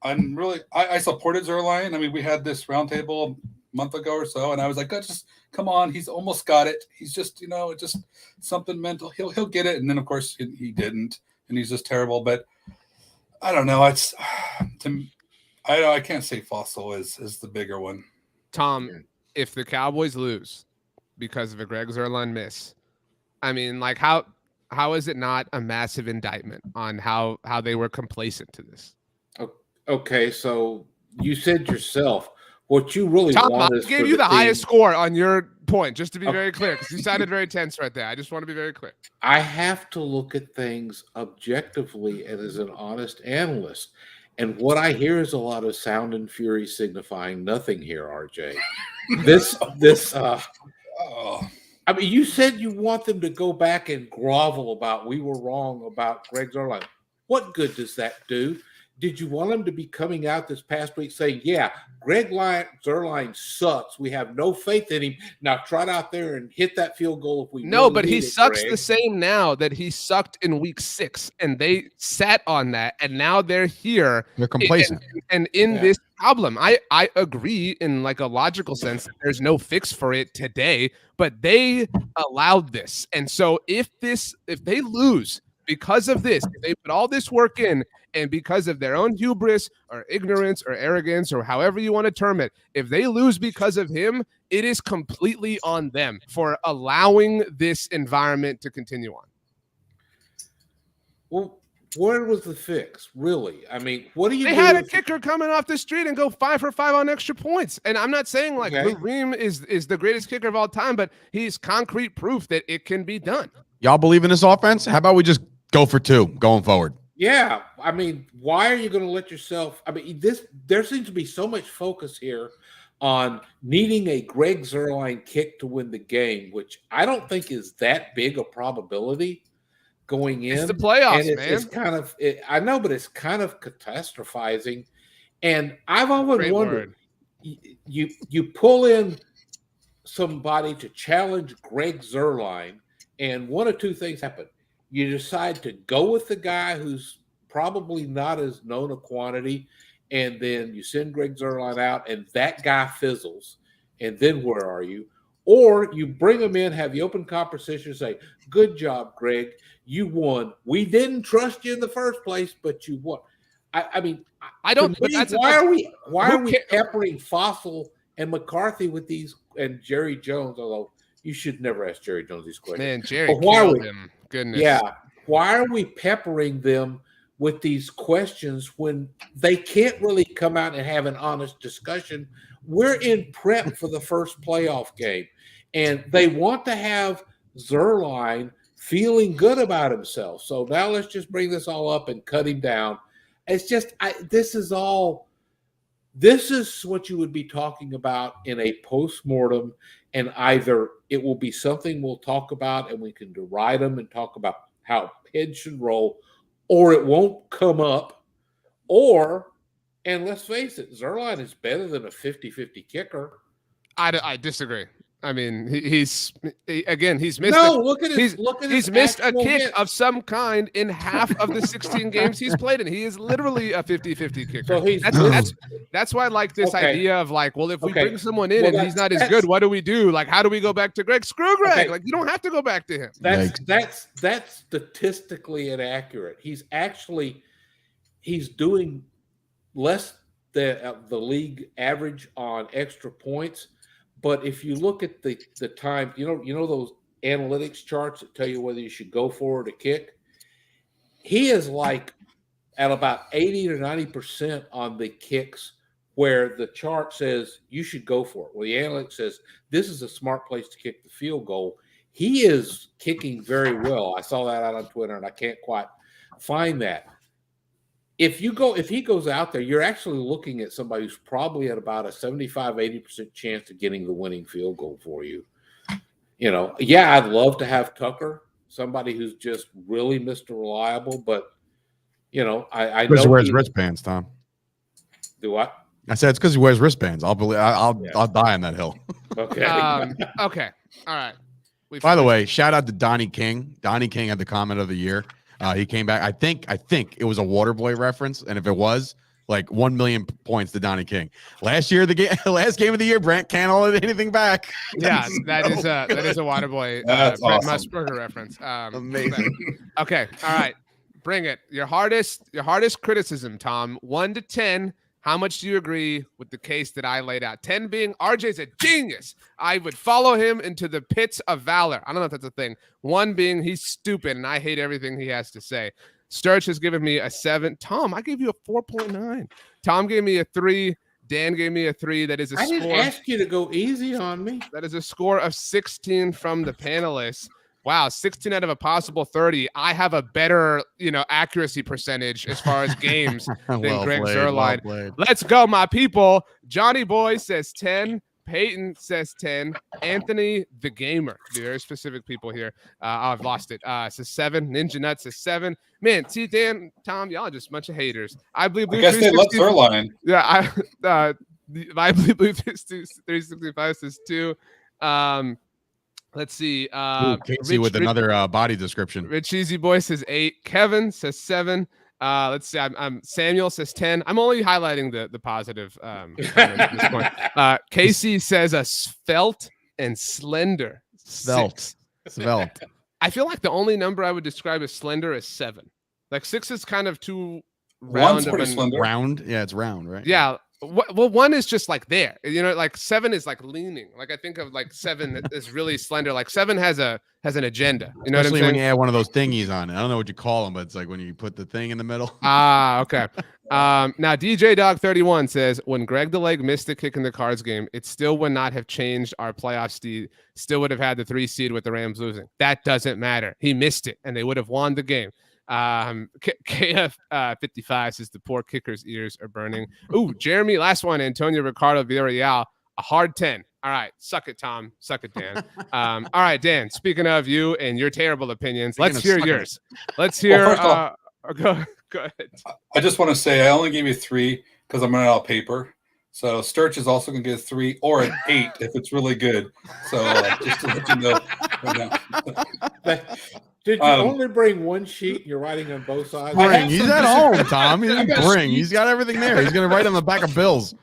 I supported Zuerlein. I mean, we had this roundtable a month ago or so, and I was like, just come on, he's almost got it. He's just, just something mental. He'll get it. And then of course he didn't, and he's just terrible. But I don't know. I can't say Fossil is the bigger one. Tom, if the Cowboys lose because of a Greg Zuerlein miss, I mean, like how is it not a massive indictment on how they were complacent to this? Okay, so you said yourself what you really Tom, want. I gave you the highest score on your point, just to be very clear, because you sounded very tense right there. I just want to be very clear. I have to look at things objectively and as an honest analyst. And what I hear is a lot of sound and fury signifying nothing here, RJ. I mean, you said you want them to go back and grovel about we were wrong about Greg Zuerlein. What good does that do? Did you want him to be coming out this past week saying, yeah, Greg Zuerlein sucks. We have no faith in him. Now trot out there and hit that field goal if we No, really but he sucks Greg. The same now that he sucked in week 6, and they sat on that, and now they're here. They're complacent. And in this problem, I agree in like a logical sense that there's no fix for it today, but they allowed this. And so if they lose because of this, if they put all this work in, and because of their own hubris or ignorance or arrogance or however you want to term it, if they lose because of him, it is completely on them for allowing this environment to continue on. Well, where was the fix, really? I mean, what do you do? They had a kicker coming off the street and go 5 for 5 on extra points. And I'm not saying like Kareem is the greatest kicker of all time, but he's concrete proof that it can be done. Y'all believe in this offense? How about we just go for 2 going forward? Yeah, I mean, why are you going to let yourself? I mean, there seems to be so much focus here on needing a Greg Zuerlein kick to win the game, which I don't think is that big a probability going in. It's the playoffs, and man. It's kind of, I know, but it's kind of catastrophizing. And I've always wondered, you pull in somebody to challenge Greg Zuerlein, and one of two things happen. You decide to go with the guy who's probably not as known a quantity, and then you send Greg Zuerlein out, and that guy fizzles. And then where are you? Or you bring them in, have the open conversation, say, "Good job, Greg. You won. We didn't trust you in the first place, but you won." I mean, I don't. to me, why are we peppering Fossil and McCarthy with these, and Jerry Jones? Although you should never ask Jerry Jones these questions. Man, Jerry killed him. Goodness. Yeah. Why are we peppering them with these questions when they can't really come out and have an honest discussion? We're in prep for the first playoff game, and they want to have Zerline feeling good about himself. So now let's just bring this all up and cut him down. It's just, this is what you would be talking about in a postmortem, and either it will be something we'll talk about and we can deride them and talk about how heads should roll, or it won't come up, and let's face it, Zerline is better than a 50-50 kicker. I disagree. I mean, he's missed. He's missed a kick of some kind in half of the 16 games he's played in. He is literally a 50-50 kicker. So that's why I like this idea of like, well, if we bring someone in and he's not as good, what do we do? Like, how do we go back to Greg? Screw Greg. Okay. Like, you don't have to go back to him. That's statistically inaccurate. He's doing less than the league average on extra points. But if you look at the time, you know those analytics charts that tell you whether you should go for it or kick? He is like at about 80 to 90% on the kicks where the chart says you should go for it. Well, the analytics says this is a smart place to kick the field goal. He is kicking very well. I saw that out on Twitter, and I can't quite find that. If he goes out there, you're actually looking at somebody who's probably at about a 75-80% chance of getting the winning field goal for you. I'd love to have Tucker, somebody who's just really Mr. Reliable, but I know he wears wristbands, Tom. Do what? I said it's because he wears wristbands. I'll die on that hill. Okay. Okay. All right. By the way, shout out to Donnie King. Donnie King had the comment of the year. He came back. I think it was a Waterboy reference, and if it was, like 1 million points to Donnie King. Last year, last game of the year, Brent can't hold anything back. Yeah, that is a Waterboy That's Brent awesome. Musburger reference. Amazing. Okay, all right, bring it. Your hardest criticism, Tom. 1 to 10. How much do you agree with the case that I laid out? 10 being RJ's a genius. I would follow him into the pits of valor. I don't know if that's a thing. 1 being he's stupid and I hate everything he has to say. Sturch has given me a 7. Tom, I gave you a 4.9. Tom gave me a 3. Dan gave me a 3. That is a score. I didn't ask you to go easy on me. That is a score of 16 from the panelists. Wow, 16 out of a possible 30. I have a better, accuracy percentage as far as games than Greg Zerline. Well, let's go, my people. Johnny Boy says 10. Peyton says 10. Anthony, the gamer. Very specific people here. I've lost it. Says 7. Ninja Nuts says 7. Man, see, Dan, Tom, y'all are just a bunch of haters. I believe. I guess they love Zerline. Yeah, I believe this 365 says 2. Let's see. Casey with another body description. Rich Easy Boy says 8. Kevin says 7. Let's see. I'm Samuel says 10. I'm only highlighting the positive comments at this point. Casey says a svelte and slender. Svelte. I feel like the only number I would describe as slender is 7. Like 6 is kind of too round. One's pretty slender. Round. Yeah, it's round, right? Yeah. Well, 1 is just like there, like 7 is like leaning. Like I think of like 7 is really slender. Like 7 has an agenda. You know what I'm saying? When you add one of those thingies on it. I don't know what you call them, but it's like when you put the thing in the middle. Okay. Now DJ Dog 31 says when Greg the Leg missed the kick in the Cards game, it still would not have changed our playoff seed. Still would have had the 3 seed with the Rams losing. That doesn't matter. He missed it, and they would have won the game. KF 55 says the poor kicker's ears are burning. Ooh, Jeremy, last one. Antonio Ricardo Villarreal, a hard 10. All right, suck it, Tom. Suck it, Dan. All right, Dan. Speaking of you and your terrible opinions, let's hear yours. Let's hear. Well, go ahead. I just want to say I only gave you 3 because I'm running out of paper. So Sturch is also going to get a 3 or an 8 if it's really good. So just to let you know. Right now. Did you only bring 1 sheet? You're writing on both sides. He's at home, Tom. He didn't bring. He's got everything there. He's going to write on the back of bills.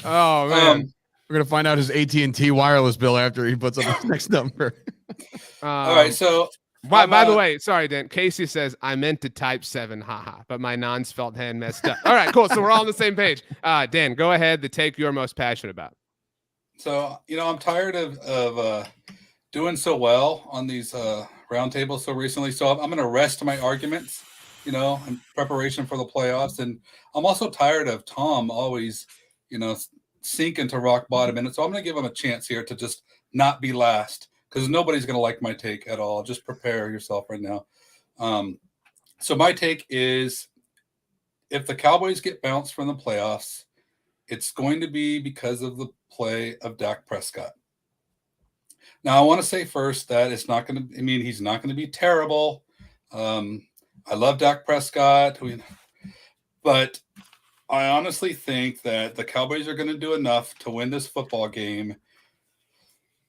Oh man. We're gonna find out his AT&T wireless bill after he puts up his next number. All right, so by the way, sorry, Dan. Casey says I meant to type 7, haha, but my non-svelte hand messed up. All right, cool. So we're all on the same page. Dan, go ahead. The take you're most passionate about. So I'm tired of doing so well on these roundtables so recently. So I'm going to rest my arguments, in preparation for the playoffs. And I'm also tired of Tom always, sinking to rock bottom. And so I'm going to give him a chance here to just not be last, because nobody's going to like my take at all. Just prepare yourself right now. So my take is, if the Cowboys get bounced from the playoffs, it's going to be because of the play of Dak Prescott. Now, I want to say first that it's not going to, he's not going to be terrible. I love Dak Prescott, but I honestly think that the Cowboys are going to do enough to win this football game.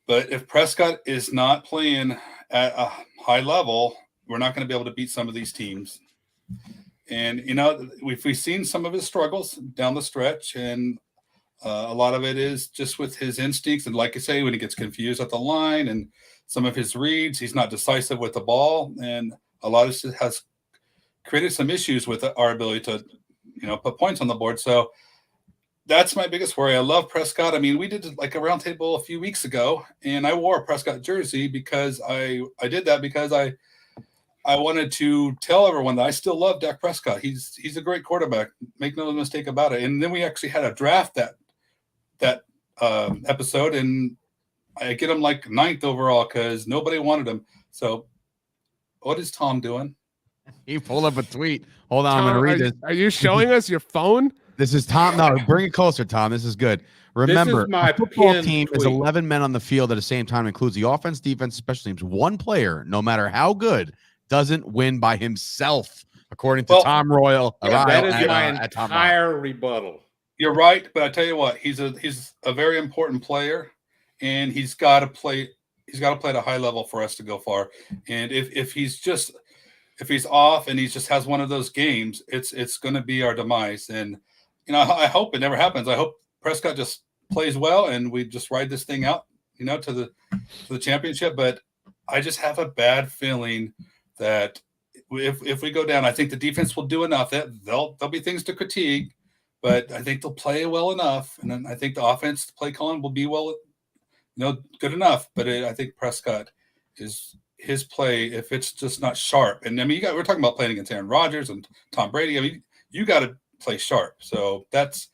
But if Prescott is not playing at a high level, we're not going to be able to beat some of these teams. And, we've seen some of his struggles down the stretch, and a lot of it is just with his instincts. And like I say, when he gets confused at the line and some of his reads, he's not decisive with the ball. And a lot of this has created some issues with our ability to, put points on the board. So that's my biggest worry. I love Prescott. We did like a roundtable a few weeks ago, and I wore a Prescott jersey because I did that because I wanted to tell everyone that I still love Dak Prescott. He's a great quarterback. Make no mistake about it. And then we actually had a draft that episode, and I get him like 9th overall because nobody wanted him. So what is Tom doing? He pulled up a tweet. Hold on, Tom, I'm gonna read this. Are you showing us your phone? This is Tom. No, bring it closer, Tom. This is good. Remember, a football team is 11 men on the field at the same time, includes the offense, defense, special teams. One player, no matter how good, doesn't win by himself, according to Tom Royal. That is my entire rebuttal. You're right, but I tell you what, he's a very important player, and he's got to play at a high level for us to go far. And if he's off and he just has one of those games, it's going to be our demise. And I hope it never happens. I hope Prescott just plays well and we just ride this thing out, to the championship. But I just have a bad feeling that if we go down, I think the defense will do enough. That there'll be things to critique, but I think they'll play well enough, and then I think the offense, the play calling will be good enough. But I think Prescott is his play, if it's just not sharp. And we're talking about playing against Aaron Rodgers and Tom Brady. You got to play sharp. So that's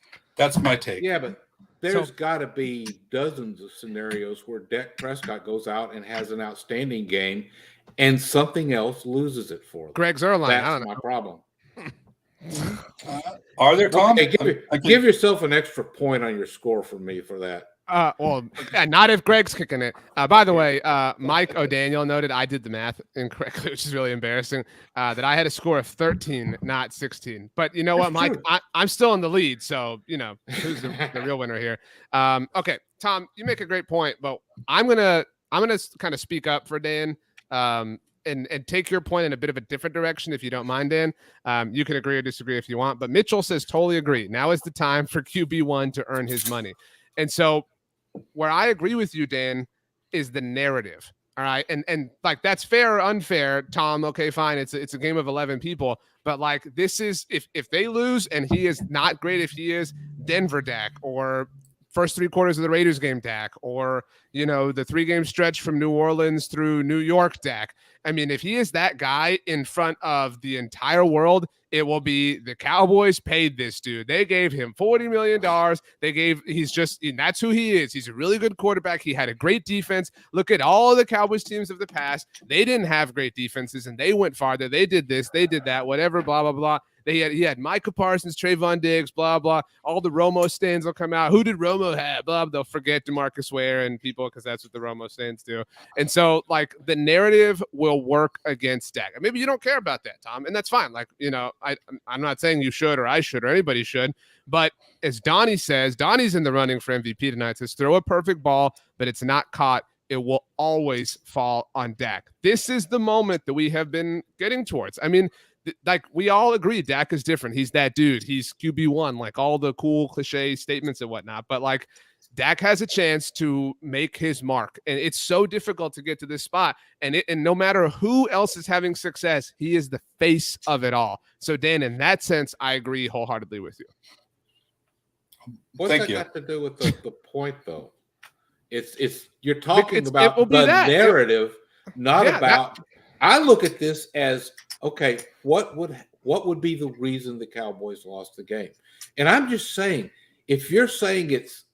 my take. Yeah, but there's got to be dozens of scenarios where Dak Prescott goes out and has an outstanding game, and something else loses it for them. Greg Zuerlein. That's my problem. Are there, Tom? Okay, give yourself an extra point on your score for me for that. Not if Greg's kicking it. By the way, Mike O'Daniel noted I did the math incorrectly, which is really embarrassing, that I had a score of 13, not 16. But you know what, Mike? I'm still in the lead, so, who's the real winner here? Okay, Tom, you make a great point, but I'm gonna kind of speak up for Dan and take your point in a bit of a different direction, if you don't mind, Dan. You can agree or disagree if you want, but Mitchell says totally agree. Now is the time for QB1 to earn his money. And so where I agree with you, Dan, is the narrative. All right. And like, that's fair or unfair, Tom. Okay, fine. It's a game of 11 people, but like, this is, if they lose and he is not great, if he is Denver Dak, or first 3 quarters of the Raiders game Dak, or, the 3-game stretch from New Orleans through New York Dak. If he is that guy in front of the entire world, it will be the Cowboys paid this dude. They gave him $40 million. That's who he is. He's a really good quarterback. He had a great defense. Look at all the Cowboys teams of the past. They didn't have great defenses, and they went farther. They did this, they did that, whatever, blah, blah, blah. He had Micah Parsons, Trayvon Diggs, blah, blah. All the Romo stands will come out. Who did Romo have? Blah, they'll forget DeMarcus Ware and people, because that's what the Romo stands do. And so, like, the narrative will work against Dak. And maybe you don't care about that, Tom, and that's fine. Like, I'm not saying you should or I should or anybody should, but as Donnie says, Donnie's in the running for MVP tonight. Says throw a perfect ball, but it's not caught. It will always fall on Dak. This is the moment that we have been getting towards. like we all agree Dak is different. He's that dude. He's QB1, like all the cool cliche statements and whatnot. But like Dak has a chance to make his mark, and it's so difficult to get to this spot. And no matter who else is having success, he is the face of it all. So Dan, in that sense, I agree wholeheartedly with you. What's Thank that you. got to do with the point though? It's you're talking about it will be the that. narrative, not Yeah, about. I look at this as okay. What would be the reason the Cowboys lost the game? And I'm just saying, if you're saying it's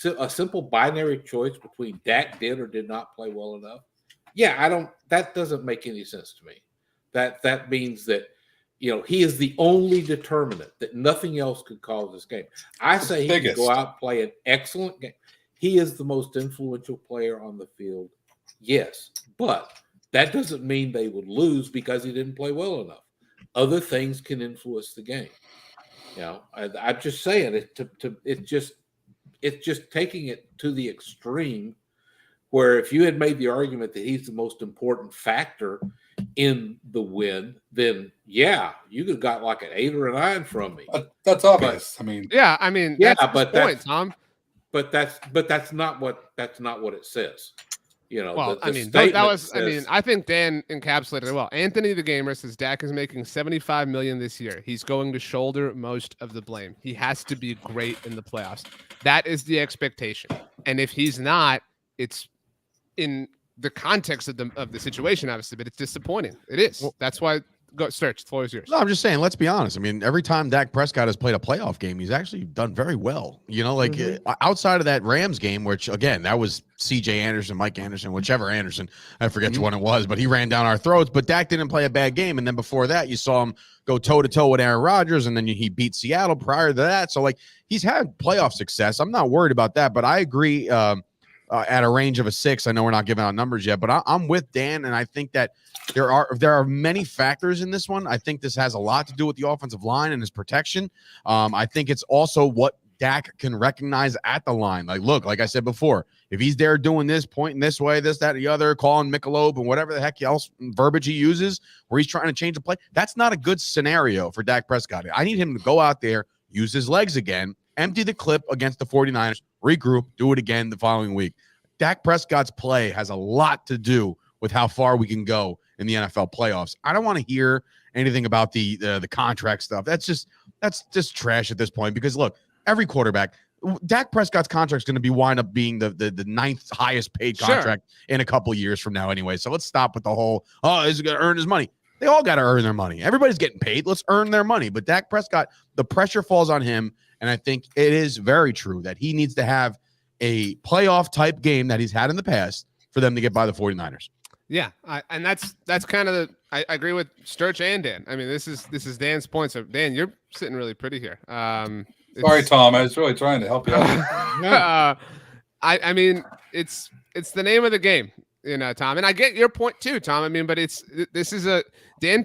a simple binary choice between Dak did or did not play well enough, yeah, I don't. That doesn't make any sense to me. That means that he is the only determinant, that nothing else could cause this game. I say he can go out and play an excellent game. He is the most influential player on the field, yes, but that doesn't mean they would lose because he didn't play well enough. Other things can influence the game. I'm just saying it's just taking it to the extreme, where if you had made the argument that he's the most important factor in the win, then yeah, you could have got like an 8 or a 9 from me. That's obvious. Yeah, that's but the point, Tom. But that's not what it says. Well, I think Dan encapsulated it well. Anthony the Gamer says Dak is making $75 million this year. He's going to shoulder most of the blame. He has to be great in the playoffs. That is the expectation. And if he's not, it's in the context of the situation, obviously, but it's disappointing. It is. Well, that's why. Go, Sturch, the floor is yours. No, I'm just saying, let's be honest. I mean, every time Dak Prescott has played a playoff game, he's actually done very well. Outside of that Rams game, which, again, that was C.J. Anderson, Mike Anderson, whichever Anderson. I forget which one it was, but he ran down our throats. But Dak didn't play a bad game. And then before that, you saw him go toe-to-toe with Aaron Rodgers, and then he beat Seattle prior to that. So, he's had playoff success. I'm not worried about that, but I agree at a range of a 6. I know we're not giving out numbers yet, but I'm with Dan, and I think that there are many factors in this one. I think this has a lot to do with the offensive line and his protection. I think it's also what Dak can recognize at the line. Like I said before, if he's there doing this, pointing this way, this, that, the other, calling Michelob and whatever the heck else verbiage he uses, where he's trying to change the play, that's not a good scenario for Dak Prescott. I need him to go out there, use his legs again, empty the clip against the 49ers, regroup, do it again the following week. Dak Prescott's play has a lot to do with how far we can go in the NFL playoffs. I don't want to hear anything about the contract stuff. That's just trash at this point, because look, every quarterback, Dak Prescott's contract is going to wind up being the 9th highest paid contract in a couple years from now anyway. So let's stop with the whole, he's going to earn his money. They all got to earn their money. Everybody's getting paid. Let's earn their money. But Dak Prescott, the pressure falls on him. And I think it is very true that he needs to have a playoff type game that he's had in the past for them to get by the 49ers. Yeah, and that's kind of I agree with Sturch and Dan. I mean, this is Dan's point. So Dan, you're sitting really pretty here. Sorry, Tom. I was really trying to help you out. I mean, it's the name of the game, Tom. And I get your point too, Tom. I mean, but this is a Dan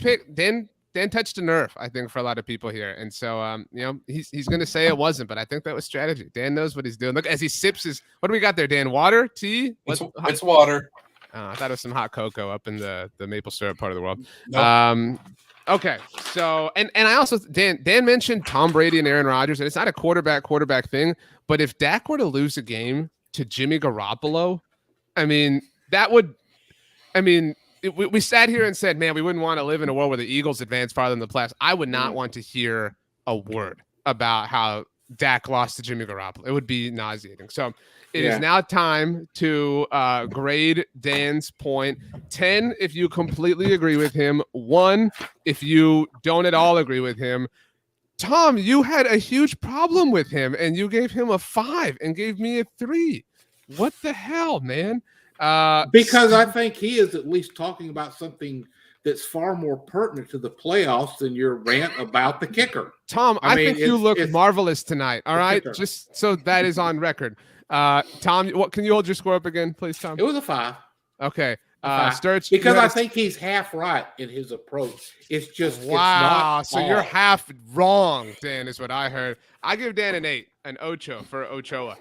touched a nerve, I think, for a lot of people here. And so he's gonna say it wasn't, but I think that was strategy. Dan knows what he's doing. Look, as he sips his, what do we got there, Dan? Water, tea? It's water. I thought it was some hot cocoa up in the maple syrup part of the world. Nope. Okay. So, and I also, Dan mentioned Tom Brady and Aaron Rodgers, and it's not a quarterback thing, but if Dak were to lose a game to Jimmy Garoppolo, we sat here and said, man, we wouldn't want to live in a world where the Eagles advance farther than the playoffs. I would not want to hear a word about how Dak lost to Jimmy Garoppolo. It would be nauseating. So it is now time to grade Dan's point. 10 if you completely agree with him. 1 if you don't at all agree with him. Tom, you had a huge problem with him, and you gave him a 5 and gave me a 3. What the hell, man? Because I think he is at least talking about something that's far more pertinent to the playoffs than your rant about the kicker. Tom, I think you look marvelous tonight. All right, kicker. Just so that is on record. Tom, what can you hold your score up again, please, Tom? It was a 5. Okay. 5. Sturch, because I think he's half right in his approach. It's just wow. It's not so you're half wrong, Dan, is what I heard. I give Dan an 8, an Ocho for Ochoa.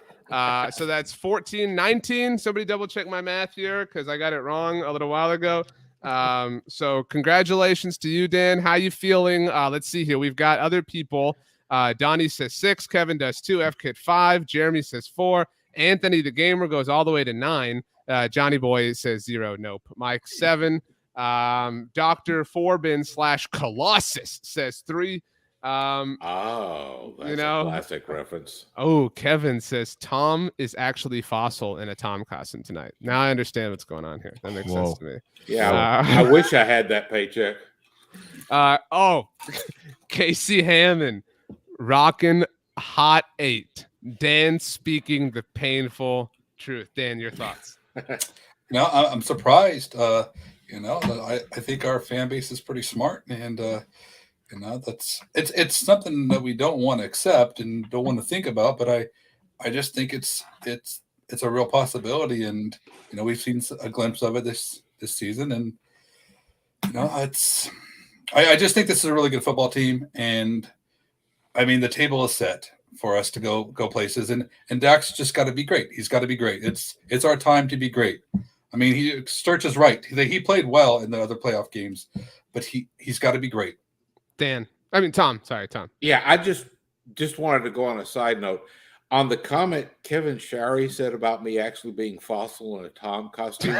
So that's 14-19. Somebody double check my math here because I got it wrong a little while ago. So congratulations to you, Dan. How you feeling? Let's see here. We've got other people. Donnie says 6. Kevin does 2. FKit 5. Jeremy says 4. Anthony the Gamer goes all the way to 9. Johnny Boy says 0. Nope. Mike 7. Dr. Forbin / Colossus says 3. That's a classic reference. Oh, Kevin says Tom is actually Fossil in a Tom costume tonight. Now I understand what's going on here. That makes sense to me. Yeah, I wish I had that paycheck. Casey Hammond rocking hot 8. Dan speaking the painful truth. Dan, your thoughts? I'm surprised. I think our fan base is pretty smart, and that's it's something that we don't want to accept and don't want to think about. But I just think it's a real possibility, and we've seen a glimpse of it this season, and I just think this is a really good football team, and I mean the table is set for us to go places, and Dak's just got to be great. He's got to be great. It's our time to be great. I mean, Sturch is right. He played well in the other playoff games, but he's got to be great. Tom. Sorry, Tom. Yeah, I just wanted to go on a side note. On the comment Kevin Shary said about me actually being Fossil in a Tom costume,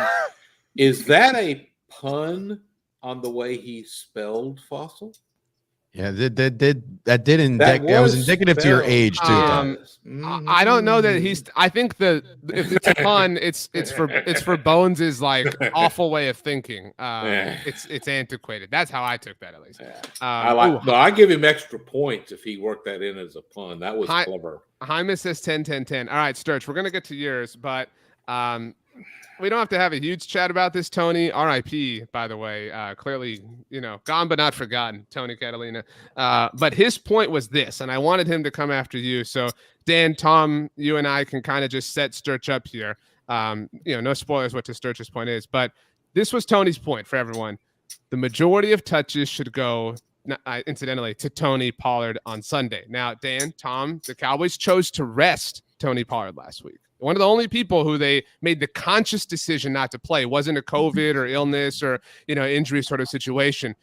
is that a pun on the way he spelled Fossil? Yeah, that was indicative to your age too. I don't know that he's. I think if it's a pun, it's for Bones's like awful way of thinking. It's antiquated. That's how I took that at least. Yeah. I give him extra points if he worked that in as a pun. That was clever. Jaime says 10. All right, Sturch, we're gonna get to yours, but we don't have to have a huge chat about this, Tony. R.I.P. By the way, clearly, gone but not forgotten, Tony Catalina. But his point was this, and I wanted him to come after you. So, Dan, Tom, you and I can kind of just set Sturch up here. No spoilers what Sturch's point is, but this was Tony's point for everyone. The majority of touches should go, incidentally, to Tony Pollard on Sunday. Now, Dan, Tom, the Cowboys chose to rest Tony Pollard last week. One of the only people who they made the conscious decision not to play. Wasn't a COVID or illness or, injury sort of situation.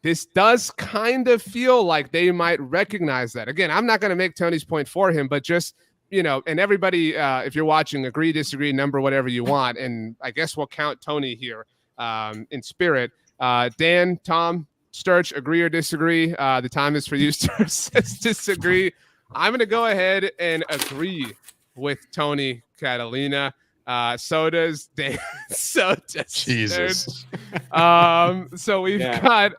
This does kind of feel like they might recognize that. Again, I'm not going to make Tony's point for him, but just, and everybody, if you're watching, agree, disagree, number, whatever you want. And I guess we'll count Tony here in spirit. Dan, Tom, Sturch, agree or disagree? The time is for you, Sturch says disagree. I'm going to go ahead and agree with Tony Catalina. So does Dan. So does Jesus. So we've got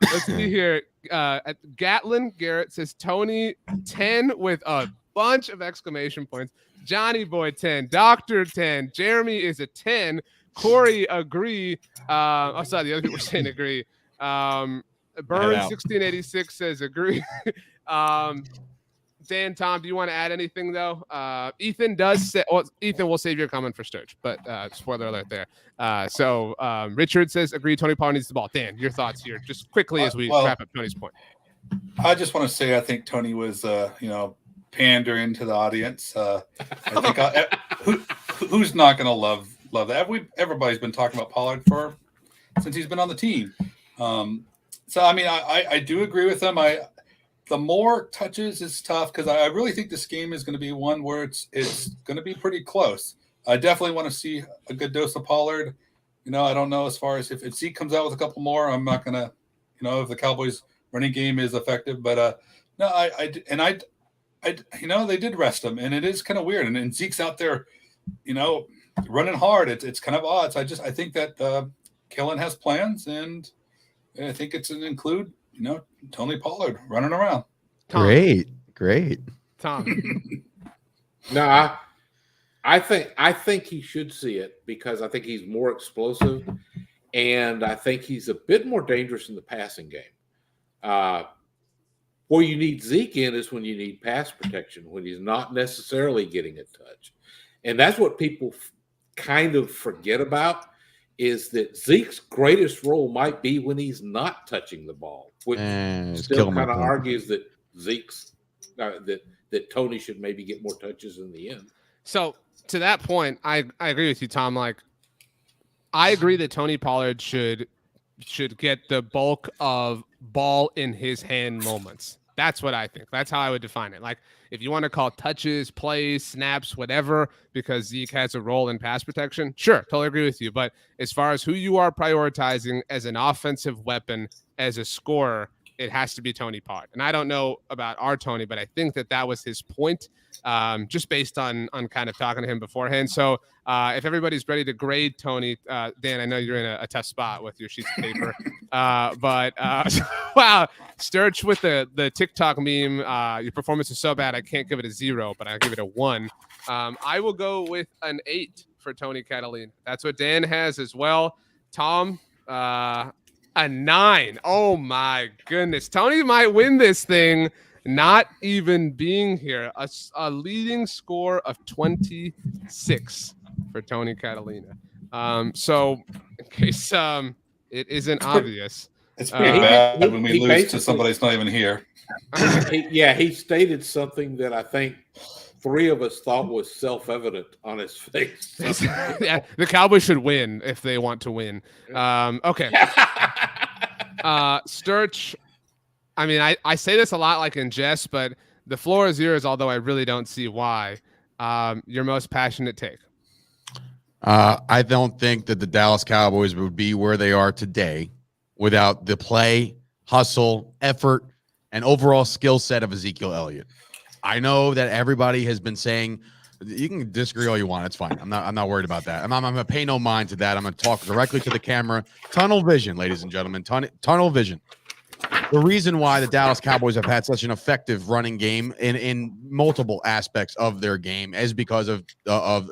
let's see here. At Gatlin, Garrett says Tony 10 with a bunch of exclamation points. Johnny Boy 10, Dr. 10, Jeremy is a 10. Corey agree. The other people were saying agree. Burns 1686 says agree. Dan, Tom, do you want to add anything though? Ethan does say. Well, Ethan, we'll save your comment for Sturch, but spoiler alert there. So Richard says agree. Tony Pollard needs the ball. Dan, your thoughts here, just quickly as we wrap up Tony's point. I just want to say I think Tony was, pandering to the audience. I think who's not going to love that? Everybody's been talking about Pollard since he's been on the team. So I mean, I do agree with him. The more touches is tough because I really think this game is going to be one where it's going to be pretty close. I definitely want to see a good dose of Pollard. I don't know as far as if Zeke comes out with a couple more, I'm not going to, if the Cowboys running game is effective. But no, they did rest him, and it is kind of weird. And Zeke's out there, running hard. It's kind of odd. So I think that Kellen has plans, and I think it's an include. Tony Pollard running around. Tom. Great. Tom. No, I think he should see it because I think he's more explosive, and I think he's a bit more dangerous in the passing game. Where you need Zeke in is when you need pass protection, when he's not necessarily getting a touch. And that's what people kind of forget about is that Zeke's greatest role might be when he's not touching the ball, which still kind of argues that Zeke's that Tony should maybe get more touches in the end. So to that point, I agree with you, Tom. Like I agree that Tony Pollard should get the bulk of ball in his hand moments. That's what I think. That's how I would define it. Like, if you want to call touches, plays, snaps, whatever, because Zeke has a role in pass protection, sure, totally agree with you. But as far as who you are prioritizing as an offensive weapon, as a scorer, it has to be Tony Pollard. And I don't know about our Tony, but I think that was his point, just based on kind of talking to him beforehand. So if everybody's ready to grade Tony, Dan, I know you're in a tough spot with your sheets of paper. But wow, Sturch with the TikTok meme, your performance is so bad I can't give it a 0, but I'll give it a 1. I will go with an 8 for Tony Catalina. That's what Dan has as well. Tom, a 9. Oh my goodness. Tony might win this thing not even being here. A leading score of 26 for Tony Catalina. So in case it isn't obvious. It's pretty bad when we lose to somebody that's not even here. He stated something that I think 3 of us thought was self-evident on his face. Yeah, the Cowboys should win if they want to win. Okay. Sturch, I mean, I say this a lot like in jest, but the floor is yours, although I really don't see why. Your most passionate take. I don't think that the Dallas Cowboys would be where they are today without the play, hustle, effort, and overall skill set of Ezekiel Elliott. I know that everybody has been saying, you can disagree all you want. It's fine. I'm not worried about that. I'm going to pay no mind to that. I'm going to talk directly to the camera. Tunnel vision, ladies and gentlemen. Tunnel vision. The reason why the Dallas Cowboys have had such an effective running game in multiple aspects of their game is because of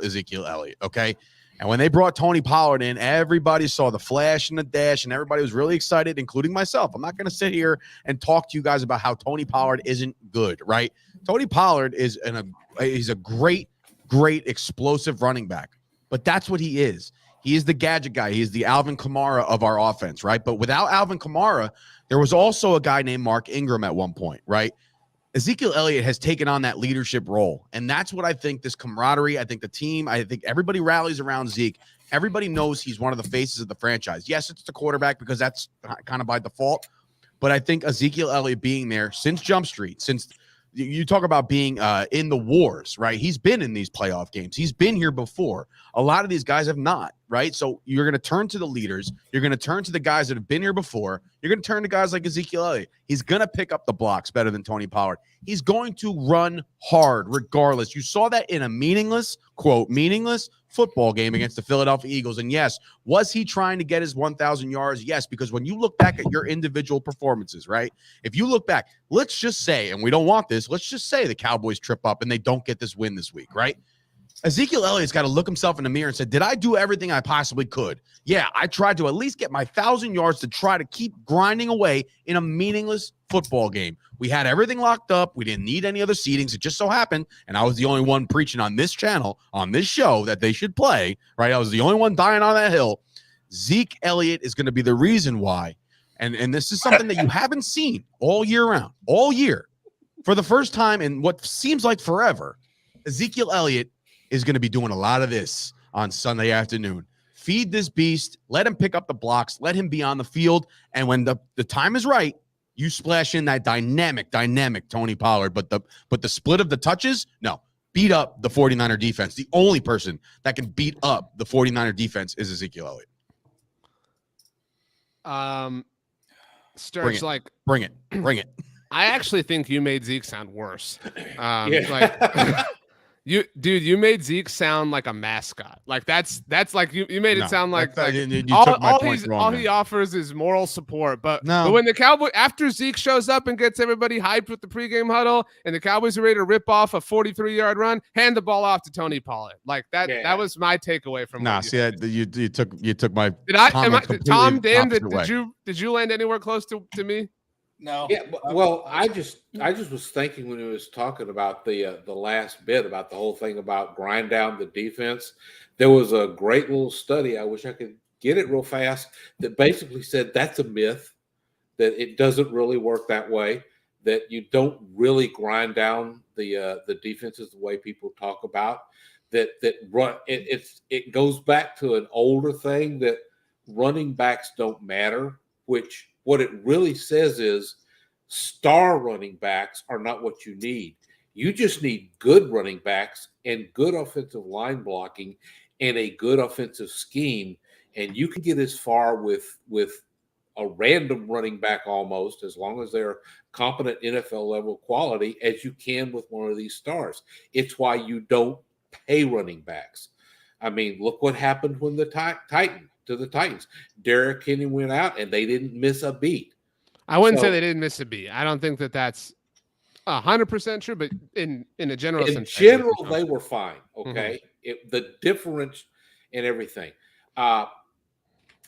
Ezekiel Elliott. Okay. And when they brought Tony Pollard in, everybody saw the flash and the dash, and everybody was really excited, including myself. I'm not going to sit here and talk to you guys about how Tony Pollard isn't good, right? Tony Pollard he's a great explosive running back, but that's what he is. He is the gadget guy. He is the Alvin Kamara of our offense, right? But without Alvin Kamara, there was also a guy named Mark Ingram at one point, right? Ezekiel Elliott has taken on that leadership role, and that's what I think this camaraderie, I think the team, I think everybody rallies around Zeke. Everybody knows he's one of the faces of the franchise. Yes, it's the quarterback because that's kind of by default, but I think Ezekiel Elliott being there since Jump Street, since you talk about being in the wars, right? He's been in these playoff games. He's been here before. A lot of these guys have not, right? So you're going to turn to the leaders. You're going to turn to the guys that have been here before. You're going to turn to guys like Ezekiel Elliott. He's going to pick up the blocks better than Tony Pollard. He's going to run hard regardless. You saw that in a meaningless football game against the Philadelphia Eagles. And yes, was he trying to get his 1,000 yards? Yes, because when you look back at your individual performances, right? If you look back, let's just say, and we don't want this, let's just say the Cowboys trip up and they don't get this win this week, right? Ezekiel Elliott's got to look himself in the mirror and say, did I do everything I possibly could? Yeah, I tried to at least get my 1,000 yards to try to keep grinding away in a meaningless football game. We had everything locked up. We didn't need any other seedings. It just so happened, and I was the only one preaching on this channel, on this show, that they should play, right? I was the only one dying on that hill. Zeke Elliott is going to be the reason why, and this is something that you haven't seen all year round, all year. For the first time in what seems like forever, Ezekiel Elliott is going to be doing a lot of this on Sunday afternoon. Feed this beast. Let him pick up the blocks. Let him be on the field. And when the time is right, you splash in that dynamic Tony Pollard. But the split of the touches, no. Beat up the 49er defense. The only person that can beat up the 49er defense is Ezekiel Elliott. Sturge, bring it. I actually think you made Zeke sound worse. You made Zeke sound like a mascot. Like that's like you made it sound like all he offers is moral support. But when the Cowboys, after Zeke shows up and gets everybody hyped with the pregame huddle, and the Cowboys are ready to rip off a 43-yard run, hand the ball off to Tony Pollard. Like that. Yeah. That was my takeaway from. You took my. Tom, Dan, did you land anywhere close to me? No. Yeah, well, I just was thinking when he was talking about the last bit about the whole thing about grind down the defense. There was a great little study. I wish I could get it real fast. That basically said that's a myth. That it doesn't really work that way. That you don't really grind down the defenses the way people talk about. that run. It goes back to an older thing that running backs don't matter. Which what it really says is star running backs are not what you need. You just need good running backs and good offensive line blocking and a good offensive scheme, and you can get as far with a random running back almost, as long as they're competent NFL level quality, as you can with one of these stars. It's why you don't pay running backs. I mean, look what happened when the Titans. Derrick Henry went out and they didn't miss a beat. I wouldn't say they didn't miss a beat. I don't think that that's 100% true, but in a general sense, in general, they were fine. Okay, the difference in everything.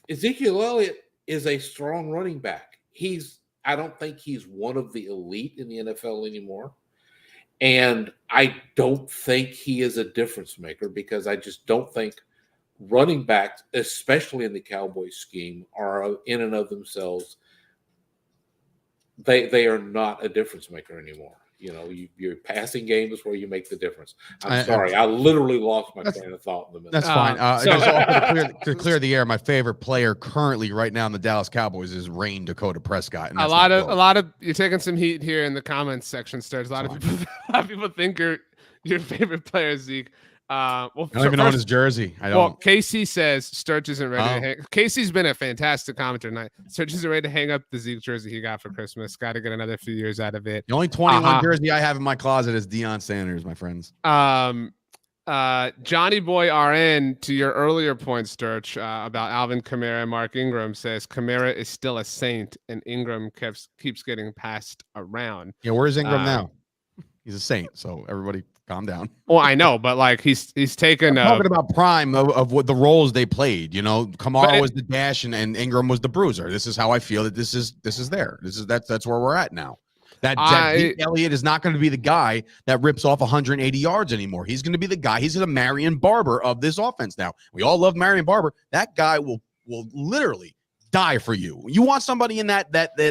Ezekiel Elliott is a strong running back. I don't think he's one of the elite in the NFL anymore. And I don't think he is a difference maker, because I just don't think running backs, especially in the Cowboys scheme, are in and of themselves. They are not a difference maker anymore. You know, your passing game is where you make the difference. I'm sorry, I literally lost my train of thought in the middle. That's fine. To clear the air, my favorite player currently right now in the Dallas Cowboys is Rain Dakota Prescott. And a lot of you're taking some heat here in the comments section, Sturge. A lot of people think your favorite player, Zeke. I don't even own his jersey. I don't. Well, Casey says Sturge isn't ready to hang. Casey's been a fantastic commenter tonight. Sturge isn't ready to hang up the Zeke jersey he got for Christmas. Got to get another few years out of it. The only 21 jersey I have in my closet is Deion Sanders, my friends. Johnny Boy RN, to your earlier point, Sturge, about Alvin Kamara and Mark Ingram, says Kamara is still a saint and Ingram keeps getting passed around. Yeah, where's Ingram now? He's a saint, so everybody calm down. Well, I know, but like he's taken. I'm talking about prime of what the roles they played. You know, Kamara was the dash and Ingram was the bruiser. This is how I feel that this is there. That's where we're at now. That Zeke Elliott is not going to be the guy that rips off 180 yards anymore. He's going to be the guy. He's the Marion Barber of this offense now. We all love Marion Barber. That guy will literally die for you. You want somebody in that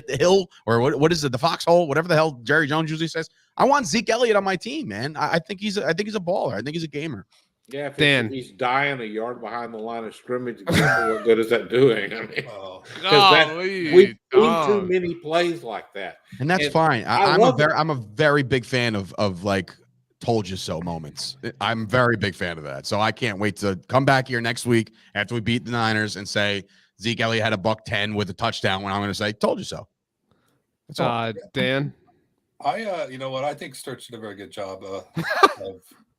hill, or what is it, the foxhole, whatever the hell Jerry Jones usually says. I want Zeke Elliott on my team, man. I think he's a baller. I think he's a gamer. Yeah, if he's dying a yard behind the line of scrimmage, what good is that doing? I mean, we've seen too many plays like that, and that's fine. I'm a very big fan of like told you so moments. I'm a very big fan of that. So I can't wait to come back here next week after we beat the Niners and say Zeke Elliott had a $110 with a touchdown, when I'm going to say told you so. That's all. Dan. You know what? I think Sturch did a very good job of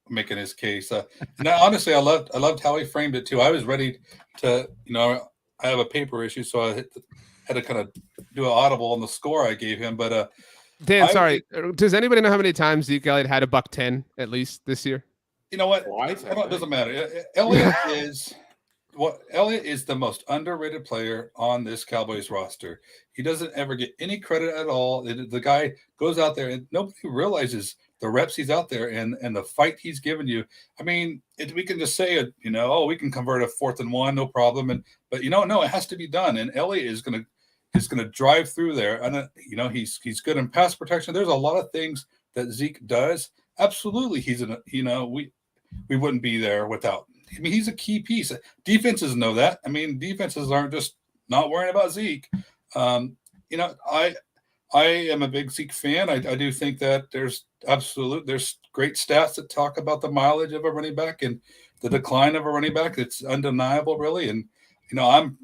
making his case. And honestly, I loved how he framed it too. I was ready to, I have a paper issue, so I had to kind of do an audible on the score I gave him. But Dan, sorry, does anybody know how many times Zeke Elliott had a $110 at least this year? You know what? It doesn't matter. Elliott is the most underrated player on this Cowboys roster. He doesn't ever get any credit at all. The guy goes out there and nobody realizes the reps he's out there and the fight he's given you. I mean, we can just say it, we can convert a 4th and 1, no problem. But no, it has to be done. And Elliott is gonna drive through there. And he's good in pass protection. There's a lot of things that Zeke does. Absolutely, we wouldn't be there without. I mean, he's a key piece. Defenses know that. I mean, defenses aren't just not worrying about Zeke. I am a big Zeke fan. I do think that there's great stats that talk about the mileage of a running back and the decline of a running back. It's undeniable, really. And I'm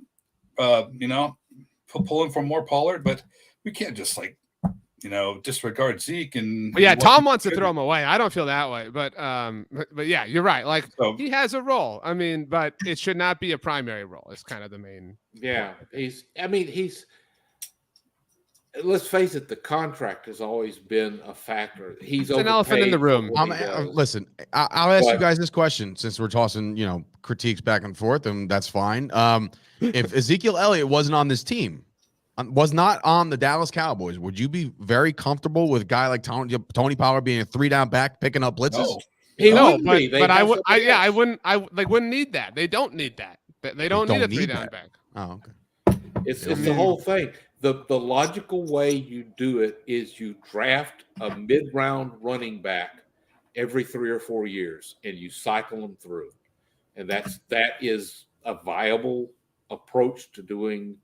pulling for more Pollard, but we can't just disregard Zeke. And Tom wants to throw him away. I don't feel that way, but yeah, you're right. Like he has a role. I mean, but it should not be a primary role. It's kind of the main. Yeah, let's face it, the contract has always been a factor. He's an elephant in the room. Listen, I'll ask you guys this question since we're tossing, critiques back and forth, and that's fine. If Ezekiel Elliott wasn't on this team, was not on the Dallas Cowboys, would you be very comfortable with a guy like Tony Pollard being a 3-down back picking up blitzes? No, but I wouldn't need that. They don't need that. They don't need a 3-down back. Oh, okay. It's the whole thing. The logical way you do it is you draft a mid-round running back every 3 or 4 years, and you cycle them through. And that is a viable approach to doing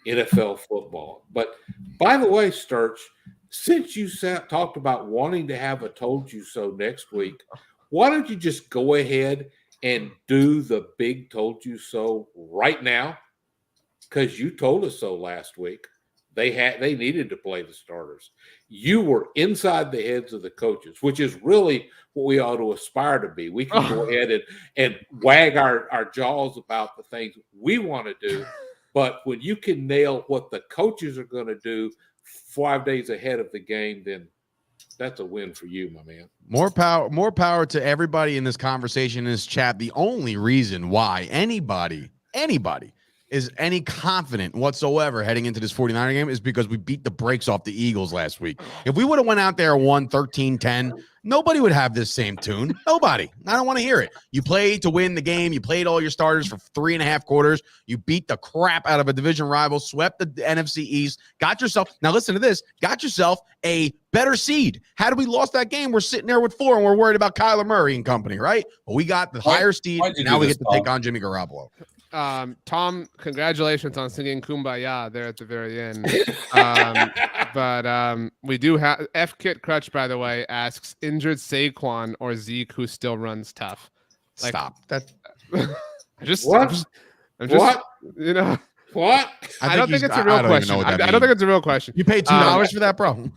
NFL football. But by the way, Sturch, since you talked about wanting to have a told you so next week, why don't you just go ahead and do the big told you so right now? Because you told us so last week. They needed to play the starters. You were inside the heads of the coaches, which is really what we ought to aspire to be. We can go ahead and wag our jaws about the things we want to do. But when you can nail what the coaches are going to do 5 days ahead of the game, then that's a win for you, my man. More power to everybody in this conversation, in this chat. The only reason why anybody is any confident whatsoever heading into this 49er game is because we beat the brakes off the Eagles last week. If we would have went out there and won 13-10, nobody would have this same tune. Nobody. I don't want to hear it. You played to win the game. You played all your starters for 3.5 quarters. You beat the crap out of a division rival, swept the NFC East, got yourself – now listen to this – got yourself a better seed. Had we lost that game, we're sitting there with 4 and we're worried about Kyler Murray and company, right? But we got the higher seed, and now we get to take on Jimmy Garoppolo. Tom, congratulations on singing Kumbaya there at the very end. But we do have F Kit Crutch, by the way, asks injured Saquon or Zeke who still runs tough. Like, Stop that. I'm just What? you know What? I don't think it's a real question. I don't think it's a real question. You paid $2 for that, bro.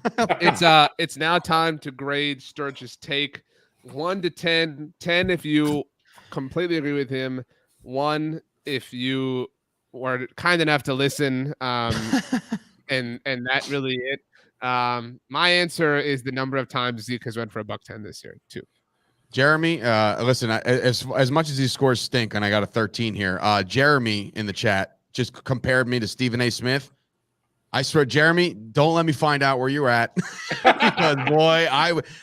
It's now time to grade Sturch's take 1 to 10. 10 if you completely agree with him. 1 if you were kind enough to listen, and that really it. My answer is the number of times Zeke has went for $110 this year, 2. Jeremy, listen, as much as these scores stink, and I got a 13 here, Jeremy in the chat just compared me to Stephen A. Smith. I swear, Jeremy, don't let me find out where you're at. Because boy,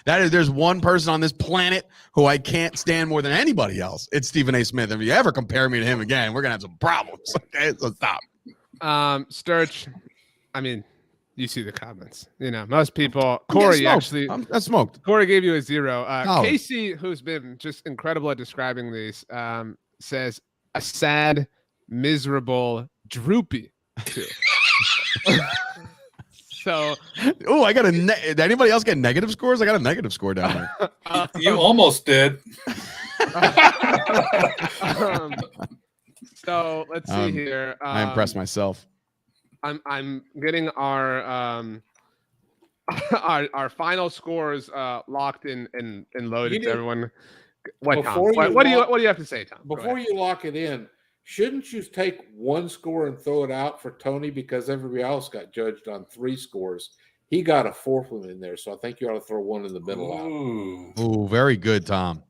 there's one person on this planet who I can't stand more than anybody else. It's Stephen A. Smith. If you ever compare me to him again, we're gonna have some problems. Okay, so stop. Sturch, I mean, you see the comments. You know, most people. Corey actually. That's smoked. Corey gave you a 0. Casey, who's been just incredible at describing these, says a sad, miserable, droopy 2. So, I got did anybody else get negative scores? I got a negative score down there. You almost did. So let's see here. I impressed myself. I'm getting our final scores locked in and loaded. Everyone, what do you have to say, Tom? Before you lock it in, shouldn't you take 1 score and throw it out for Tony because everybody else got judged on 3 scores? He got a 4th one in there, so I think you ought to throw 1 in the middle out. Ooh, very good, Tom.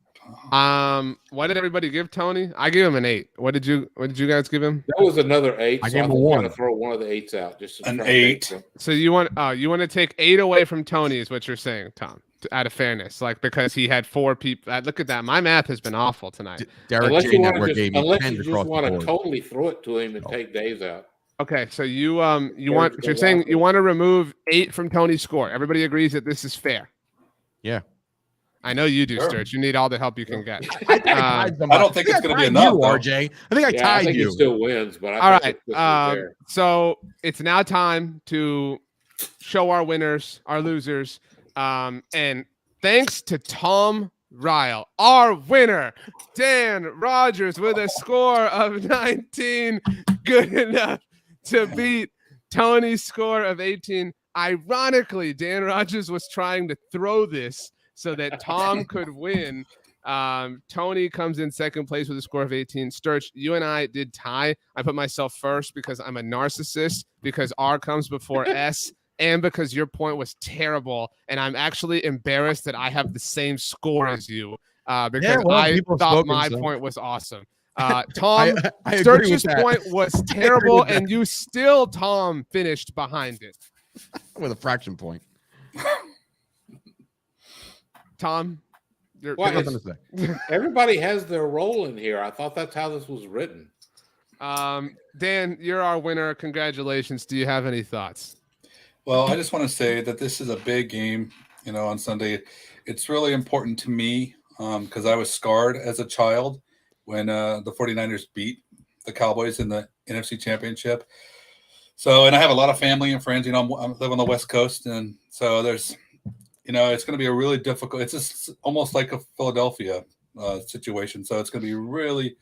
What did everybody give Tony? I gave him an 8. What did you guys give him? That was another 8. I gave him a 1. Throw one of the 8s out. Just an 8. So you want to take 8 away from Tony is what you're saying, Tom? Out of fairness, like because he had 4 people. Look at that. My math has been awful tonight. Unless you just want to totally throw it to him and take Dave's out. Okay, so you're saying you want to remove 8 from Tony's score. Everybody agrees that this is fair. Yeah. I know you do, Sturch. You need all the help you can get. I don't think it's going to be enough, RJ. I think I tied you. He still wins, but all right. So it's now time to show our winners, our losers. And thanks to Tom Ryle, our winner, Dan Rogers, with a score of 19, good enough to beat Tony's score of 18. Ironically, Dan Rogers was trying to throw this so that Tom could win. Tony comes in second place with a score of 18. Sturch, you and I did tie. I put myself first because I'm a narcissist, because R comes before S. And because your point was terrible, and I'm actually embarrassed that I have the same score as you, because I thought my point was awesome. Tom, Sturch's point was terrible, and you still, Tom, finished behind it. With a fraction point. Tom, everybody has their role in here. I thought that's how this was written. Dan, you're our winner. Congratulations. Do you have any thoughts? Well, I just want to say that this is a big game, on Sunday. it's really important to me because I was scarred as a child when the 49ers beat the Cowboys in the NFC Championship. So, and I have a lot of family and friends, I live on the West Coast. And so there's, it's going to be a really difficult, it's just almost like a Philadelphia situation. So it's going to be really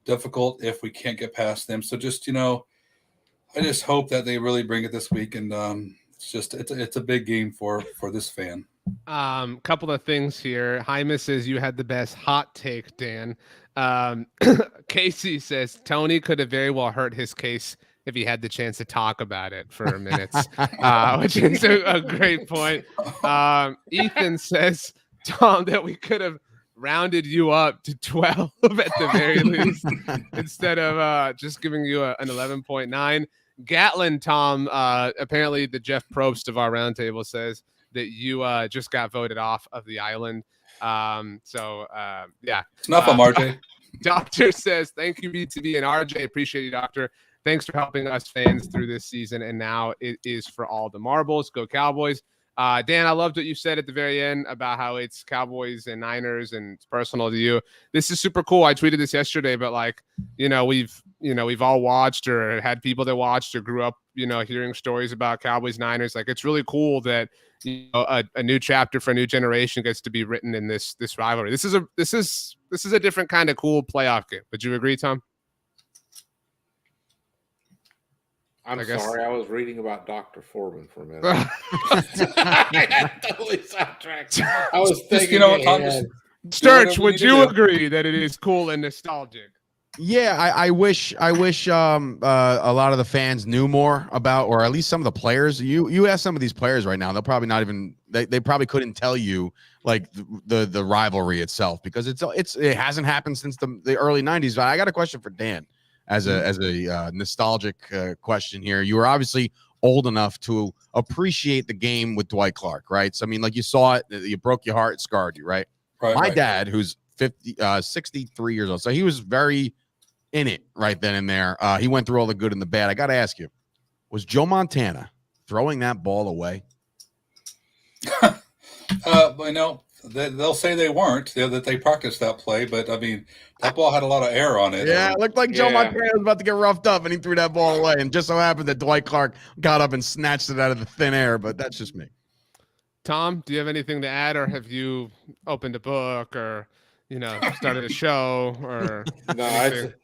difficult if we can't get past them. So just, I just hope that they really bring it this week. And it's a big game for this fan. Couple of things here. Jaime says you had the best hot take, Dan. Casey says Tony could have very well hurt his case if he had the chance to talk about it for minutes, which is a great point. Ethan says, Tom, that we could have rounded you up to 12 at the very least instead of just giving you an 11.9. Gatlin, Tom, apparently the Jeff Probst of our roundtable says that you just got voted off of the island. Yeah. Enough of RJ. Doctor says, thank you, BTB and RJ. Appreciate you, Doctor. Thanks for helping us fans through this season. And now it is for all the marbles. Go Cowboys. Dan, I loved what you said at the very end about how it's Cowboys and Niners and it's personal to you. This is super cool. I tweeted this yesterday, but we've all watched or had people that watched or grew up, hearing stories about Cowboys Niners. Like, it's really cool that a new chapter for a new generation gets to be written in this rivalry. This is a different kind of cool playoff game. Would you agree, Tom? I'm sorry, I was reading about Dr. Foreman for a minute. I totally sidetracked. I was thinking, Sturch, would you agree that it is cool and nostalgic? Yeah, I wish a lot of the fans knew more about, or at least some of the players. You ask some of these players right now, they'll probably not even they probably couldn't tell you like the rivalry itself because it hasn't happened since the early 90s. But I got a question for Dan as a nostalgic question here. You were obviously old enough to appreciate the game with Dwight Clark, right? So I mean, like you saw it, you broke your heart, it scarred you, right? My dad, who's 63 years old, so he was very in it right then and there. He went through all the good and the bad. I got to ask you, was Joe Montana throwing that ball away? They'll say they weren't, that they practiced that play, but I mean, that ball had a lot of air on it. Yeah, it looked like Joe Montana was about to get roughed up and he threw that ball away. And just so happened that Dwight Clark got up and snatched it out of the thin air, but that's just me. Tom, do you have anything to add, or have you opened a book or, started a show or fired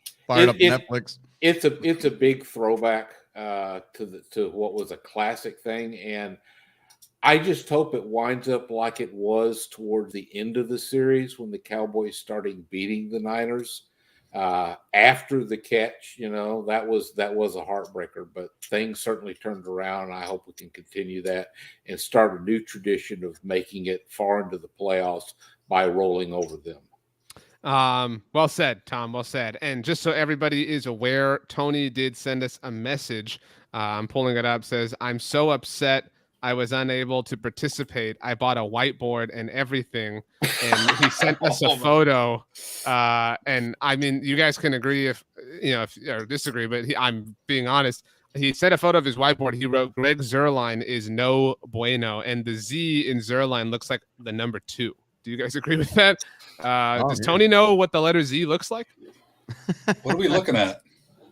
up Netflix? It's a big throwback to what was a classic thing, and I just hope it winds up like it was toward the end of the series when the Cowboys started beating the Niners. After the catch, that was a heartbreaker, but things certainly turned around. And I hope we can continue that and start a new tradition of making it far into the playoffs by rolling over them. Well said, Tom. Well said. And just so everybody is aware, Tony did send us a message. I'm pulling it up. Says, I'm so upset I was unable to participate. I bought a whiteboard and everything, and he sent us a photo. And I mean, you guys can agree if or disagree, but I'm being honest. He sent a photo of his whiteboard. He wrote, Greg Zuerlein is no bueno, and the Z in Zuerlein looks like the number 2. Do you guys agree with that? Does Tony know what the letter Z looks like? What are we looking at?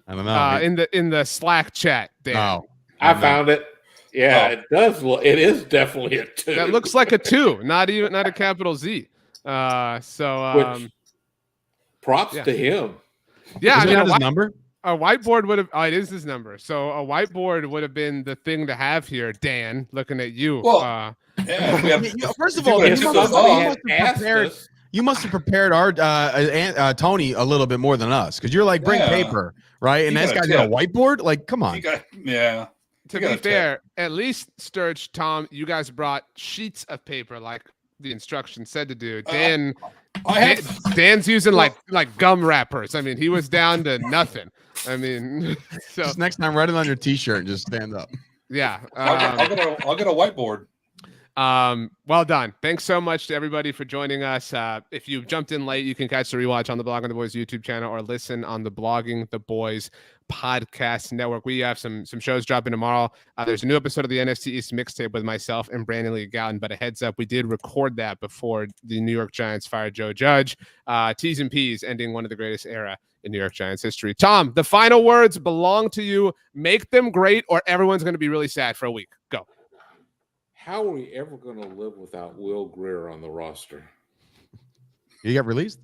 I don't know. In the Slack chat, Dan. Oh, I found it. Yeah, It does. It is definitely a 2. That looks like a 2, not a capital Z. Which, props to him. Yeah, I mean, his number. A whiteboard would have. Oh, it is his number. So a whiteboard would have been the thing to have here, Dan. Looking at you. Well, first of all, you must have prepared our Tony a little bit more than us because you're like, bring paper, right? And this guy's got a whiteboard. Like, come on. To be fair, at least Sturch, Tom, you guys brought sheets of paper like the instructions said to do. Dan's using like gum wrappers. I mean, he was down to nothing. I mean, so just next time, write it on your T-shirt and just stand up. Yeah, I'll get a whiteboard. Well done. Thanks so much to everybody for joining us. If you jumped in late, you can catch the rewatch on the Blogging the Boys YouTube channel or listen on the Blogging the Boys podcast network. We have some shows dropping tomorrow. There's a new episode of the NFC East mixtape with myself and Brandon Lee Gowton, but a heads up, we did record that before the New York Giants fired Joe Judge. T's and P's, ending one of the greatest era in New York Giants history. Tom, the final words belong to you. Make them great, or everyone's going to be really sad for a week. Go. How are we ever going to live without Will Greer on the roster? He got released?